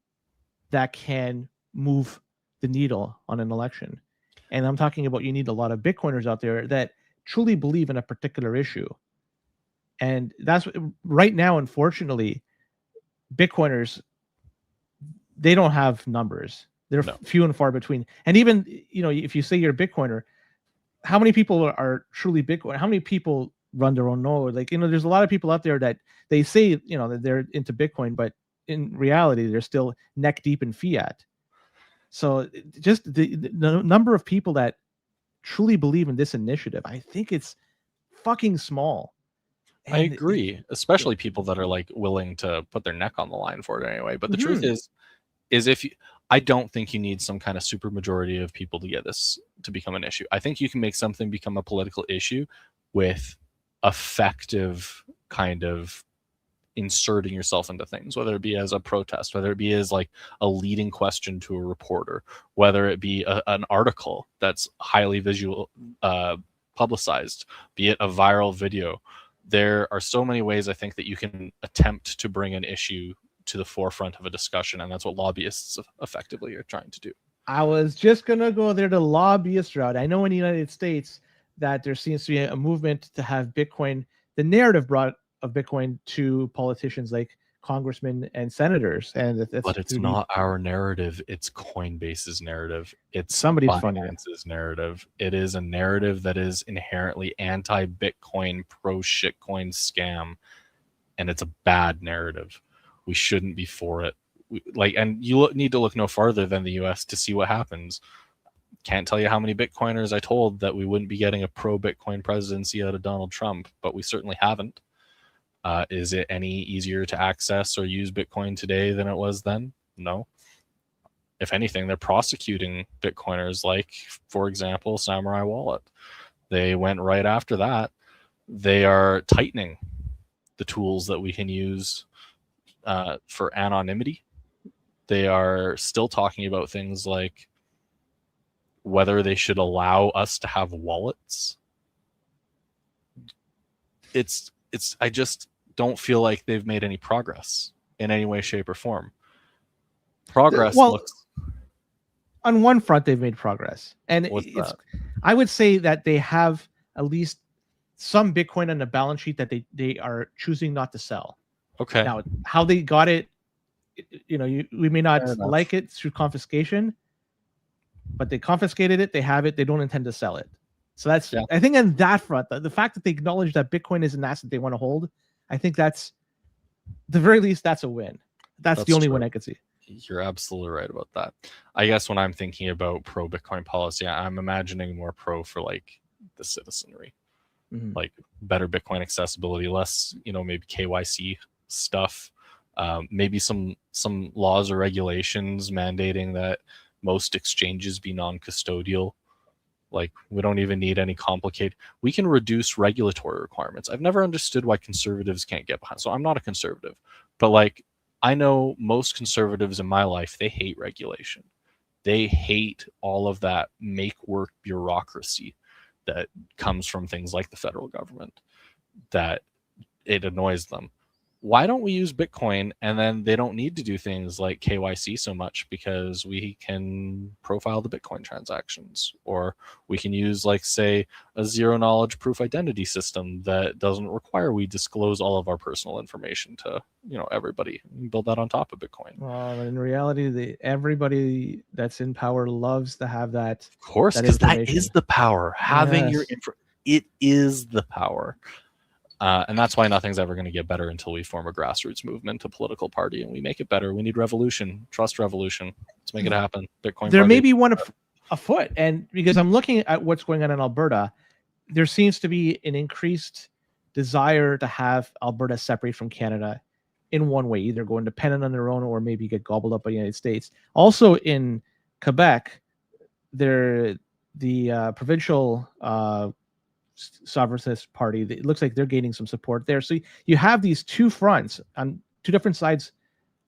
that can move the needle on an election. And I'm talking about, you need a lot of Bitcoiners out there that truly believe in a particular issue. And that's right now, unfortunately, Bitcoiners, they don't have numbers. They're few and far between. And even, if you say you're a Bitcoiner, how many people are truly Bitcoin? How many people run their own node? Like, there's a lot of people out there that they say, that they're into Bitcoin, but in reality, they're still neck deep in fiat. So just the number of people that truly believe in this initiative, I think it's fucking small. And I agree, especially people that are like willing to put their neck on the line for it anyway. But the truth is I don't think you need some kind of super majority of people to get this to become an issue. I think you can make something become a political issue with effective kind of inserting yourself into things, whether it be as a protest, whether it be as like a leading question to a reporter, whether it be an article that's highly visual publicized, be it a viral video. There are so many ways I think that you can attempt to bring an issue to the forefront of a discussion, and that's what lobbyists effectively are trying to do. I was just gonna go there, the lobbyist route. I know in the United States that there seems to be a movement to have Bitcoin, the narrative brought of Bitcoin to politicians like congressmen and senators, but it's not our narrative. It's Coinbase's narrative. It's somebody's Binance's narrative. It is a narrative that is inherently anti-Bitcoin, pro-shitcoin scam, and it's a bad narrative. We shouldn't be for it. And you need to look no farther than the U.S. to see what happens. Can't tell you how many Bitcoiners I told that we wouldn't be getting a pro-Bitcoin presidency out of Donald Trump, but we certainly haven't. Is it any easier to access or use Bitcoin today than it was then? No. If anything, they're prosecuting Bitcoiners, like, for example, Samurai Wallet. They went right after that. They are tightening the tools that we can use for anonymity. They are still talking about things like whether they should allow us to have wallets. I just don't feel like they've made any progress in any way, shape, or form. Progress looks... On one front, they've made progress. And I would say that they have at least some Bitcoin on the balance sheet that they are choosing not to sell. Okay. Now, how they got it, we may not like it through confiscation, but they confiscated it, they have it, they don't intend to sell it. So that's, I think on that front, the fact that they acknowledge that Bitcoin is an asset they want to hold, I think that's, the very least, that's a win. That's the only one I could see. You're absolutely right about that. I guess when I'm thinking about pro Bitcoin policy, I'm imagining more pro for like the citizenry, like better Bitcoin accessibility, less, maybe KYC stuff, maybe some laws or regulations mandating that most exchanges be non-custodial. Like, we don't even need any complicated. We can reduce regulatory requirements. I've never understood why conservatives can't get behind. So I'm not a conservative, but like, I know most conservatives in my life, they hate regulation. They hate all of that make work bureaucracy that comes from things like the federal government, that it annoys them. Why don't we use Bitcoin and then they don't need to do things like KYC so much, because we can profile the Bitcoin transactions, or we can use, like, say, a zero knowledge proof identity system that doesn't require we disclose all of our personal information to, everybody, and build that on top of Bitcoin. Well, in reality, everybody that's in power loves to have that. Of course, because that is the power. Having your it is the power. And that's why nothing's ever going to get better until we form a grassroots movement, a political party, and we make it better. We need revolution, trust revolution. Let's make it happen. Bitcoin. There may be one afoot, and because I'm looking at what's going on in Alberta, there seems to be an increased desire to have Alberta separate from Canada in one way, either go independent on their own or maybe get gobbled up by the United States. Also in Quebec, the provincial sovereignist party, it looks like they're gaining some support there. So you have these two fronts on two different sides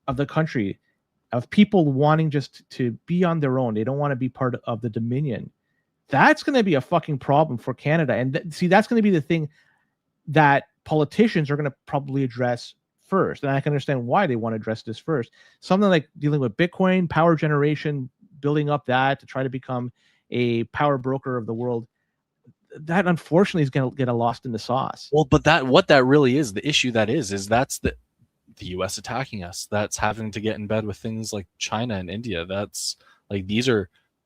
of the country of people wanting just to be on their own. They don't want to be part of the Dominion. That's going to be a fucking problem for Canada. And that's going to be the thing that politicians are going to probably address first. And I can understand why they want to address this first. Something like dealing with Bitcoin, power generation, building up that to try to become a power broker of the world, that unfortunately is going to get lost in the sauce. Well, but what that really is, the issue is that's the U.S. attacking us. That's having to get in bed with things like China and India. That's like,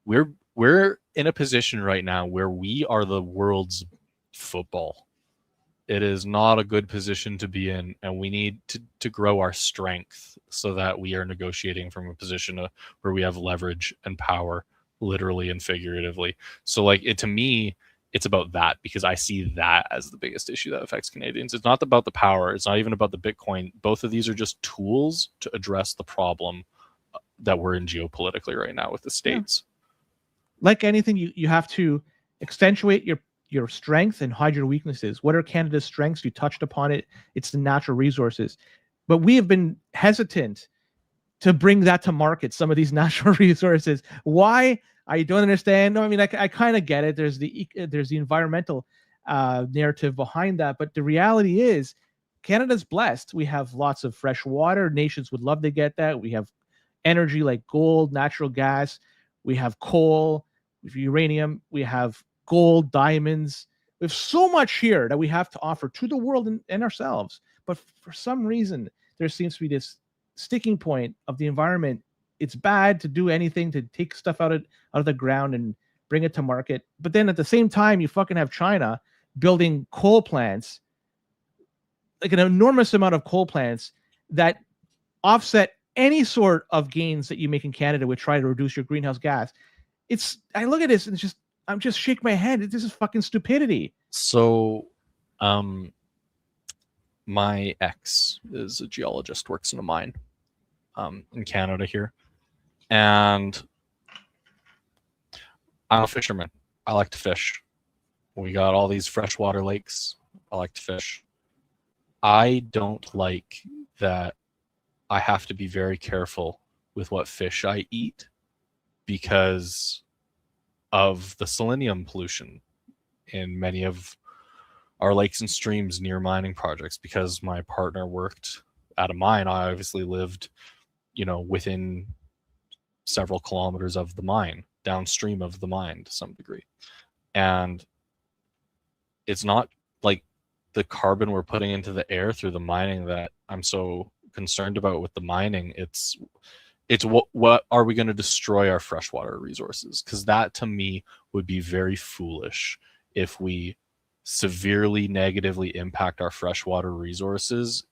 we're in a position right now where we are the world's football. It is not a good position to be in, and we need to grow our strength so that we are negotiating from a position where we have leverage and power, literally and figuratively. So, like, to me, it's about that, because I see that as the biggest issue that affects Canadians. It's not about the power. It's not even about the Bitcoin. Both of these are just tools to address the problem that we're in geopolitically right now with the states. Yeah. Like anything, you have to accentuate your strength and hide your weaknesses. What are Canada's strengths? You touched upon it. It's the natural resources. But we have been hesitant to bring that to market, some of these natural resources. Why? I don't understand. No, I mean, I kind of get it. There's the environmental narrative behind that, but the reality is, Canada's blessed. We have lots of fresh water. Nations would love to get that. We have energy like gold, natural gas. We have coal, we have uranium. We have gold, diamonds. We have so much here that we have to offer to the world and ourselves. But for some reason, there seems to be this sticking point of the environment. It's bad to do anything to take stuff out of the ground and bring it to market. But then at the same time, you fucking have China building coal plants, like an enormous amount of coal plants that offset any sort of gains that you make in Canada with trying to reduce your greenhouse gas. I look at this and I'm just shaking my head. This is fucking stupidity. So, My ex is a geologist, works in a mine in Canada here. And I'm a fisherman. I like to fish. We got all these freshwater lakes. I like to fish. I don't like that I have to be very careful with what fish I eat because of the selenium pollution in many of our lakes and streams near mining projects. Because my partner worked at a mine, I obviously lived, within several kilometers of the mine, downstream of the mine to some degree. And it's not like the carbon we're putting into the air through the mining that I'm so concerned about with the mining. It's what are we going to destroy our freshwater resources? Because that to me would be very foolish if we severely negatively impact our freshwater resources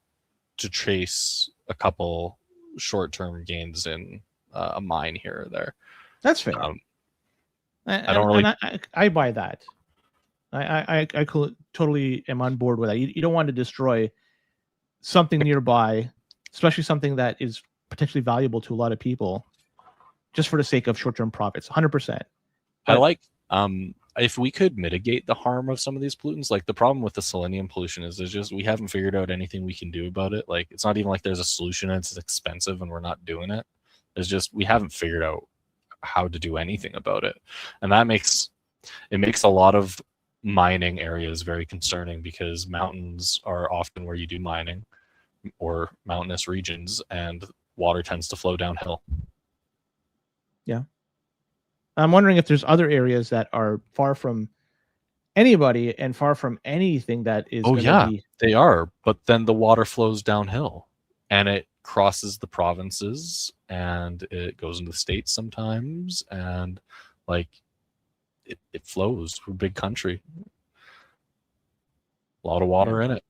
to chase a couple short-term gains in a mine here or there. That's fair. I don't really. I buy that. I totally am on board with that. You don't want to destroy something nearby, especially something that is potentially valuable to a lot of people, just for the sake of short-term profits. 100%. I like if we could mitigate the harm of some of these pollutants. Like the problem with the selenium pollution is there's just we haven't figured out anything we can do about it. Like it's not even like there's a solution and it's expensive and we're not doing it. There's just we haven't figured out how to do anything about it, and that makes a lot of mining areas very concerning because mountains are often where you do mining or mountainous regions, and water tends to flow downhill. Yeah. I'm wondering if there's other areas that are far from anybody and far from anything that is. Oh yeah, they are. But then the water flows downhill, and it crosses the provinces, and it goes into the states sometimes, and like it flows. We're a big country, a lot of water in it,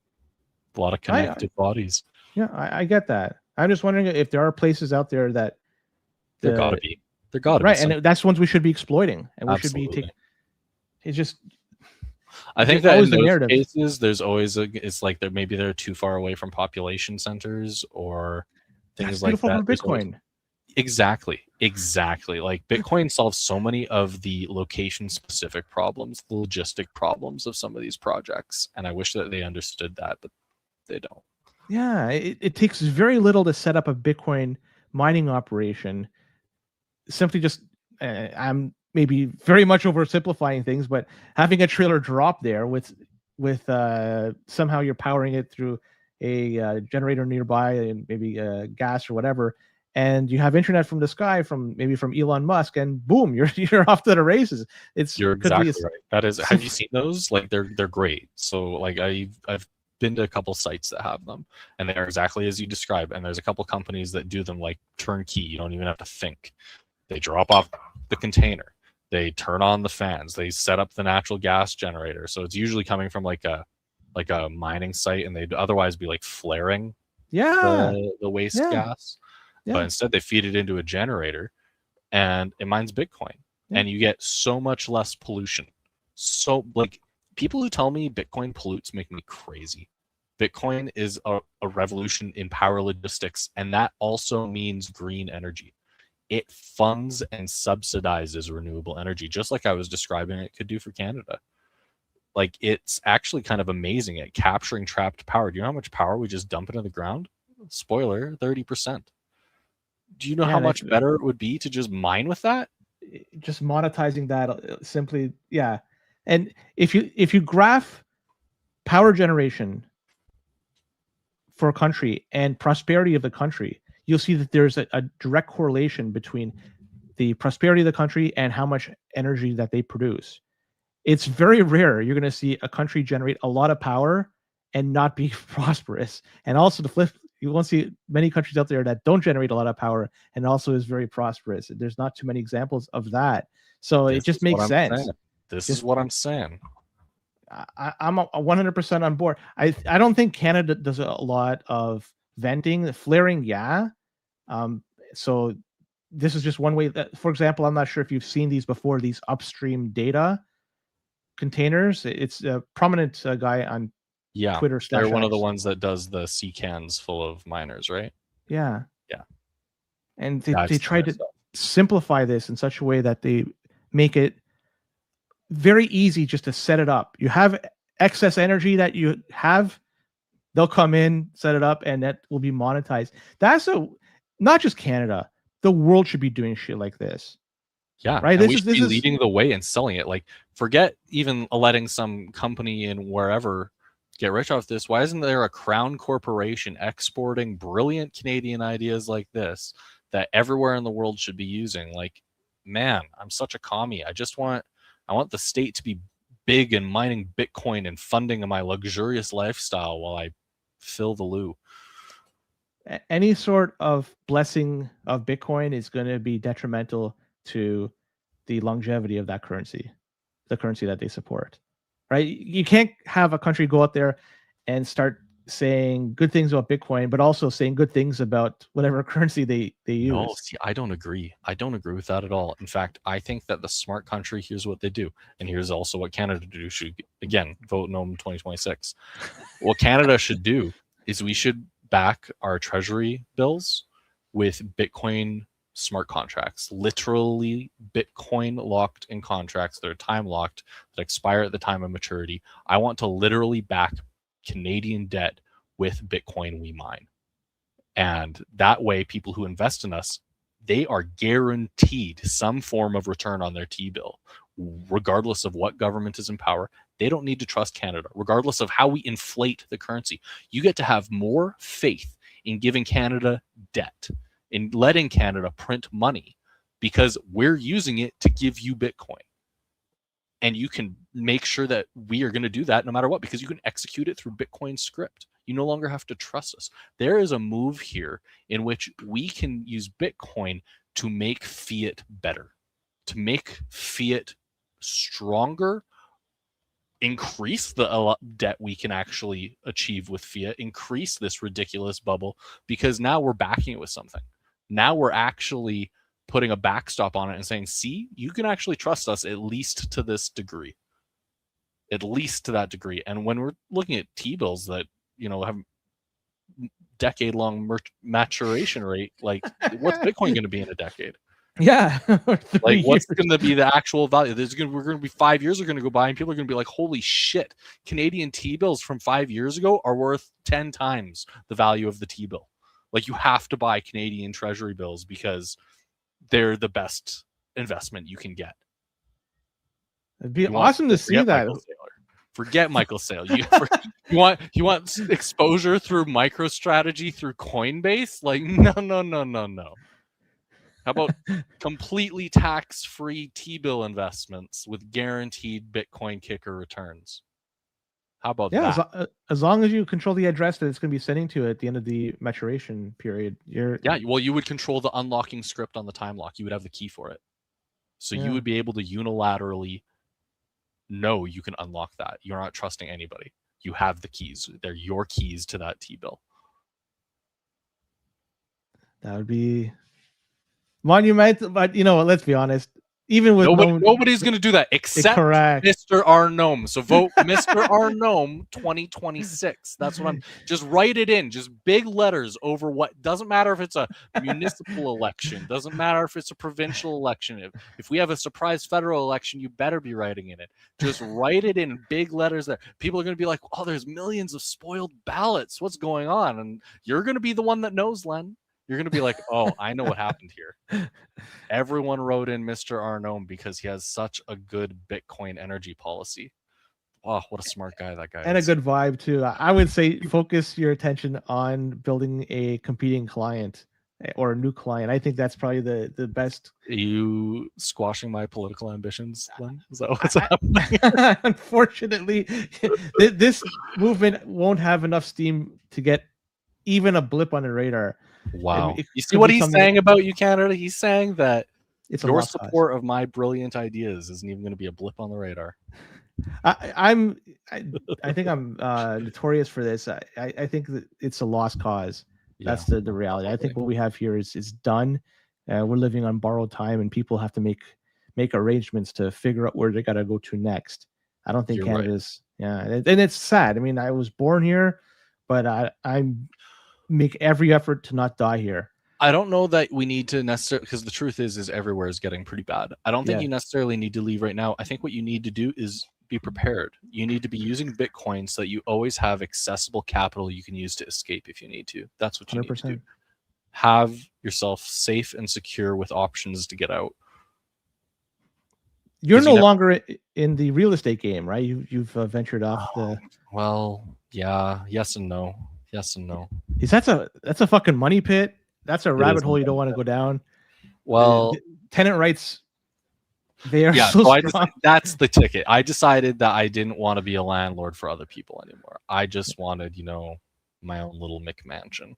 a lot of connected bodies. Yeah, I get that. I'm just wondering if there are places out there that there gotta be. There gotta be, and that's ones we should be exploiting, and we Absolutely. should be taking. It's just. I think that in those cases, there's always it's like they're too far away from population centers or things like that. Bitcoin. Exactly. Like Bitcoin solves so many of the location-specific problems, the logistic problems of some of these projects, and I wish that they understood that, but they don't. Yeah, it takes very little to set up a Bitcoin mining operation. Simply just, I'm maybe very much oversimplifying things, but having a trailer drop there with somehow you're powering it through a generator nearby and maybe gas or whatever, and you have internet from the sky from Elon Musk, and boom, you're off to the races. You're exactly right. That is. Have you seen those? Like they're great. So like I've been to a couple sites that have them, and they're exactly as you describe. And there's a couple companies that do them like turnkey. You don't even have to think. They drop off the container. They turn on the fans. They set up the natural gas generator. So it's usually coming from like a mining site, and they'd otherwise be like flaring the waste gas. Yeah. But instead they feed it into a generator and it mines Bitcoin. Yeah. And you get so much less pollution. So like people who tell me Bitcoin pollutes make me crazy. Bitcoin is a revolution in power logistics, and that also means green energy. It funds and subsidizes renewable energy, just like I was describing it could do for Canada. Like it's actually kind of amazing at capturing trapped power. Do you know how much power we just dump into the ground? Spoiler, 30%. Do you know how much better it would be to just mine with that? Just monetizing that simply, yeah. And if you graph power generation for a country and prosperity of the country, you'll see that there's a direct correlation between the prosperity of the country and how much energy that they produce. It's very rare you're going to see a country generate a lot of power and not be prosperous. And also the flip, you won't see many countries out there that don't generate a lot of power and also is very prosperous. There's not too many examples of that. So it just makes sense. This is what I'm saying. I'm 100% on board. I don't think Canada does a lot of venting, flaring. Yeah. So this is just one way that, for example, I'm not sure if you've seen these before, these upstream data containers. It's a prominent guy on Yeah, Twitter they're Stash one of the X. ones that does the sea cans full of miners, right? Yeah. Yeah. And Yeah, I've they seen try their to stuff. simplify this in such a way that they make it very easy just to set it up. You have excess energy that you have, they'll come in, set it up, and that will be monetized. Not just Canada. The world should be doing shit like this. Yeah, Right? and This we is should be leading the way and selling it. Like, forget even letting some company in wherever get rich off this. Why isn't there a crown corporation exporting brilliant Canadian ideas like this that everywhere in the world should be using? Like, man, I'm such a commie. I want the state to be big and mining Bitcoin and funding my luxurious lifestyle while I fill the loo. any sort of blessing of Bitcoin is going to be detrimental to the longevity of that currency, the currency that they support. Right? You can't have a country go out there and start saying good things about Bitcoin, but also saying good things about whatever currency they No, use. see, I don't agree. I don't agree with that at all. In fact, I think that the smart country, here's what they do. And here's also what Canada do should, again, vote no in 2026. What Canada should do is we should back our treasury bills with Bitcoin smart contracts, literally Bitcoin locked in contracts that are time locked, that expire at the time of maturity. I want to literally back Canadian debt with Bitcoin we mine. And that way, people who invest in us, they are guaranteed some form of return on their T-bill, regardless of what government is in power. They don't need to trust Canada, regardless of how we inflate the currency. You get to have more faith in giving Canada debt, in letting Canada print money, because we're using it to give you Bitcoin. And you can make sure that we are going to do that no matter what, because you can execute it through Bitcoin script. You no longer have to trust us. There is a move here in which we can use Bitcoin to make fiat better, to make fiat stronger, increase the debt we can actually achieve with fiat, increase this ridiculous bubble, because now we're backing it with something. Now we're actually putting a backstop on it and saying, see, you can actually trust us at least to this degree. At least to that degree. And when we're looking at T-bills that, have decade-long maturation rate, like, what's Bitcoin going to be in a decade? Yeah. Like, what's going to be the actual value? We're going to be 5 years are going to go by and people are going to be like, holy shit, Canadian T-bills from 5 years ago are worth 10 times the value of the T-bill. Like, you have to buy Canadian treasury bills because they're the best investment you can get. It'd be awesome to see that. Forget Michael Saylor. You want exposure through MicroStrategy through Coinbase? Like, no. How about completely tax-free T-bill investments with guaranteed Bitcoin kicker returns? How about that? As long as you control the address that it's going to be sending to at the end of the maturation period, well, you would control the unlocking script on the time lock. You would have the key for it. So you would be able to unilaterally know you can unlock that. You're not trusting anybody. You have the keys. They're your keys to that T-bill. That would be monumental, but let's be honest. Even with nobody's going to do that except Mr. Arnome. So vote Mr. Arnome 2026. That's what I'm. Just write it in, just big letters over what. Doesn't matter if it's a municipal election. Doesn't matter if it's a provincial election. If we have a surprise federal election, you better be writing in it. Just write it in big letters there. People are going to be like, oh, there's millions of spoiled ballots. What's going on? And you're going to be the one that knows, Len. You're going to be like, oh, I know what happened here. Everyone wrote in Mr. Arnome because he has such a good Bitcoin energy policy. Oh, what a smart guy that guy and is. A good vibe, too. I would say focus your attention on building a competing client or a new client. I think that's probably the best. Are you squashing my political ambitions, Len? Is that what's happening? Unfortunately, this movement won't have enough steam to get even a blip on the radar. Wow. You see what he's saying about you, Canada? He's saying that your support of my brilliant ideas isn't even going to be a blip on the radar. I think I'm notorious for this. I think that it's a lost cause. That's the reality. I think what we have here is done. We're living on borrowed time, and people have to make arrangements to figure out where they got to go to next. I don't think Canada's Yeah, and it's sad. I mean, I was born here, but I make every effort to not die here. I don't know that we need to necessarily, because the truth is everywhere is getting pretty bad. I don't think Yeah. you necessarily need to leave right now. I think what you need to do is be prepared. You need to be using Bitcoin so that you always have accessible capital you can use to escape if you need to. That's what you need to do. 100%. Have yourself safe and secure with options to get out. You're 'Cause no you never- longer in the real estate game, right? You've ventured off the. Well, yeah, yes and no. Yes and no. Is that's a fucking money pit? That's a rabbit is a hole you don't money want to go down. Well, Tenant rights, they are yeah, so so strong. that's the ticket. I decided that I didn't want to be a landlord for other people anymore. I just wanted, my own little McMansion.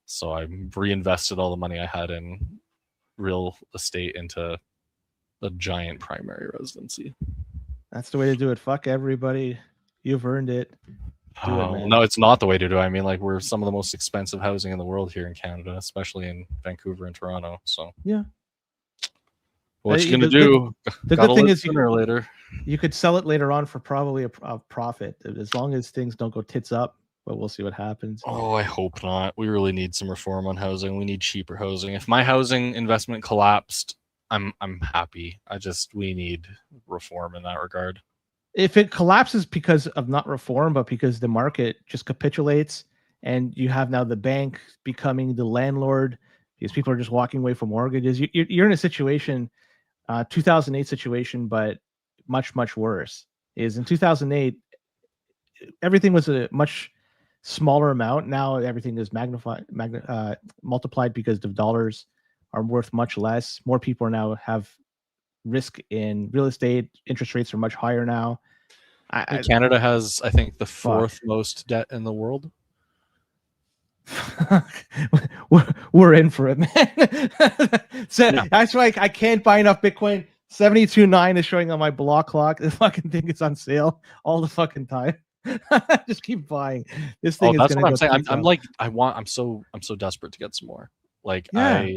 So I reinvested all the money I had in real estate into a giant primary residency. That's the way to do it. Fuck everybody. You've earned it. Do it, man. No, it's not the way to do it. I mean, like, we're some of the most expensive housing in the world here in Canada, especially in Vancouver and Toronto. So yeah, what you gonna do? The good thing is sooner or later you could sell it later on for probably a profit, as long as things don't go tits up. But we'll see what happens. Oh, I hope not. We really need some reform on housing. We need cheaper housing. If my housing investment collapsed, I'm happy. We need reform in that regard. If it collapses because of not reform, but because the market just capitulates, and you have now the bank becoming the landlord because people are just walking away from mortgages, you're in a situation, 2008 situation, but much worse. Is in 2008, everything was a much smaller amount. Now everything is multiplied because the dollars are worth much less. More people now have risk in real estate. Interest rates are much higher now. Canada has, I think, the fourth most debt in the world. We're in for it, man. So yeah. That's why I can't buy enough Bitcoin. 72.9 is showing on my block clock. The fucking thing is on sale all the fucking time. Just keep buying. This thing is gonna go. That's what I'm saying. I'm so desperate to get some more. Like, yeah.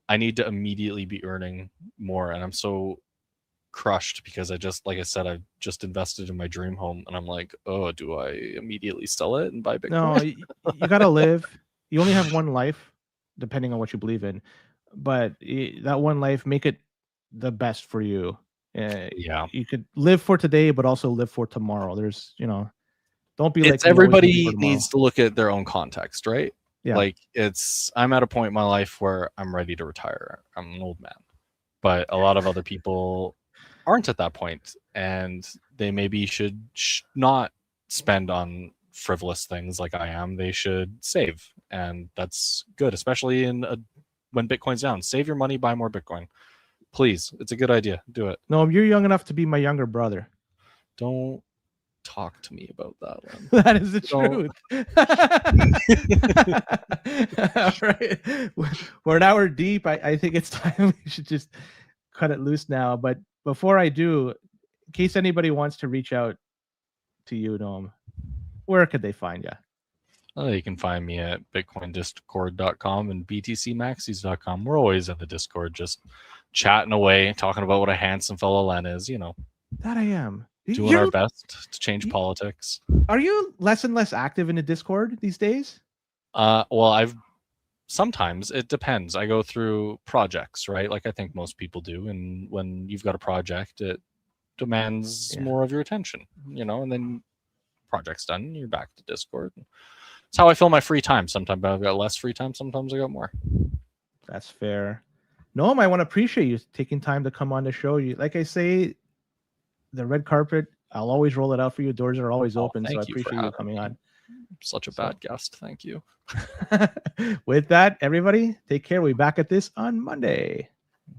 I need to immediately be earning more, and I'm so crushed because like I said, I've just invested in my dream home, and I'm like, oh, do I immediately sell it and buy Bitcoin? No, you gotta live. You only have one life, depending on what you believe in. But that one life, make it the best for you. Yeah, you could live for today, but also live for tomorrow. There's, don't be like everybody needs to look at their own context, right? Yeah. Like, I'm at a point in my life where I'm ready to retire. I'm an old man, but a lot of other people aren't at that point, and they maybe should not spend on frivolous things like I am. They should save, and that's good, especially when Bitcoin's down. Save your money, buy more Bitcoin, please. It's a good idea. Do it. No, you're young enough to be my younger brother. Don't talk to me about that one. That is the truth. All right, we're an hour deep. I think it's time we should just cut it loose now. But before I do, in case anybody wants to reach out to you, Noam, where could they find you? You can find me at bitcoindiscord.com and btcmaxies.com. We're always in the Discord, just chatting away, talking about what a handsome fellow Len is, That I am. Doing our best to change politics. Are you less and less active in the Discord these days? Well, sometimes it depends. I go through projects, right? Like I think most people do. And when you've got a project, it demands more of your attention, and then project's done, you're back to Discord. It's how I fill my free time. Sometimes I've got less free time. Sometimes I got more. That's fair. Noam, I want to appreciate you taking time to come on the show. Like I say, the red carpet, I'll always roll it out for you. Doors are always open. So I appreciate you coming on. Such a bad guest. Thank you. With that, everybody, take care. We'll be back at this on Monday.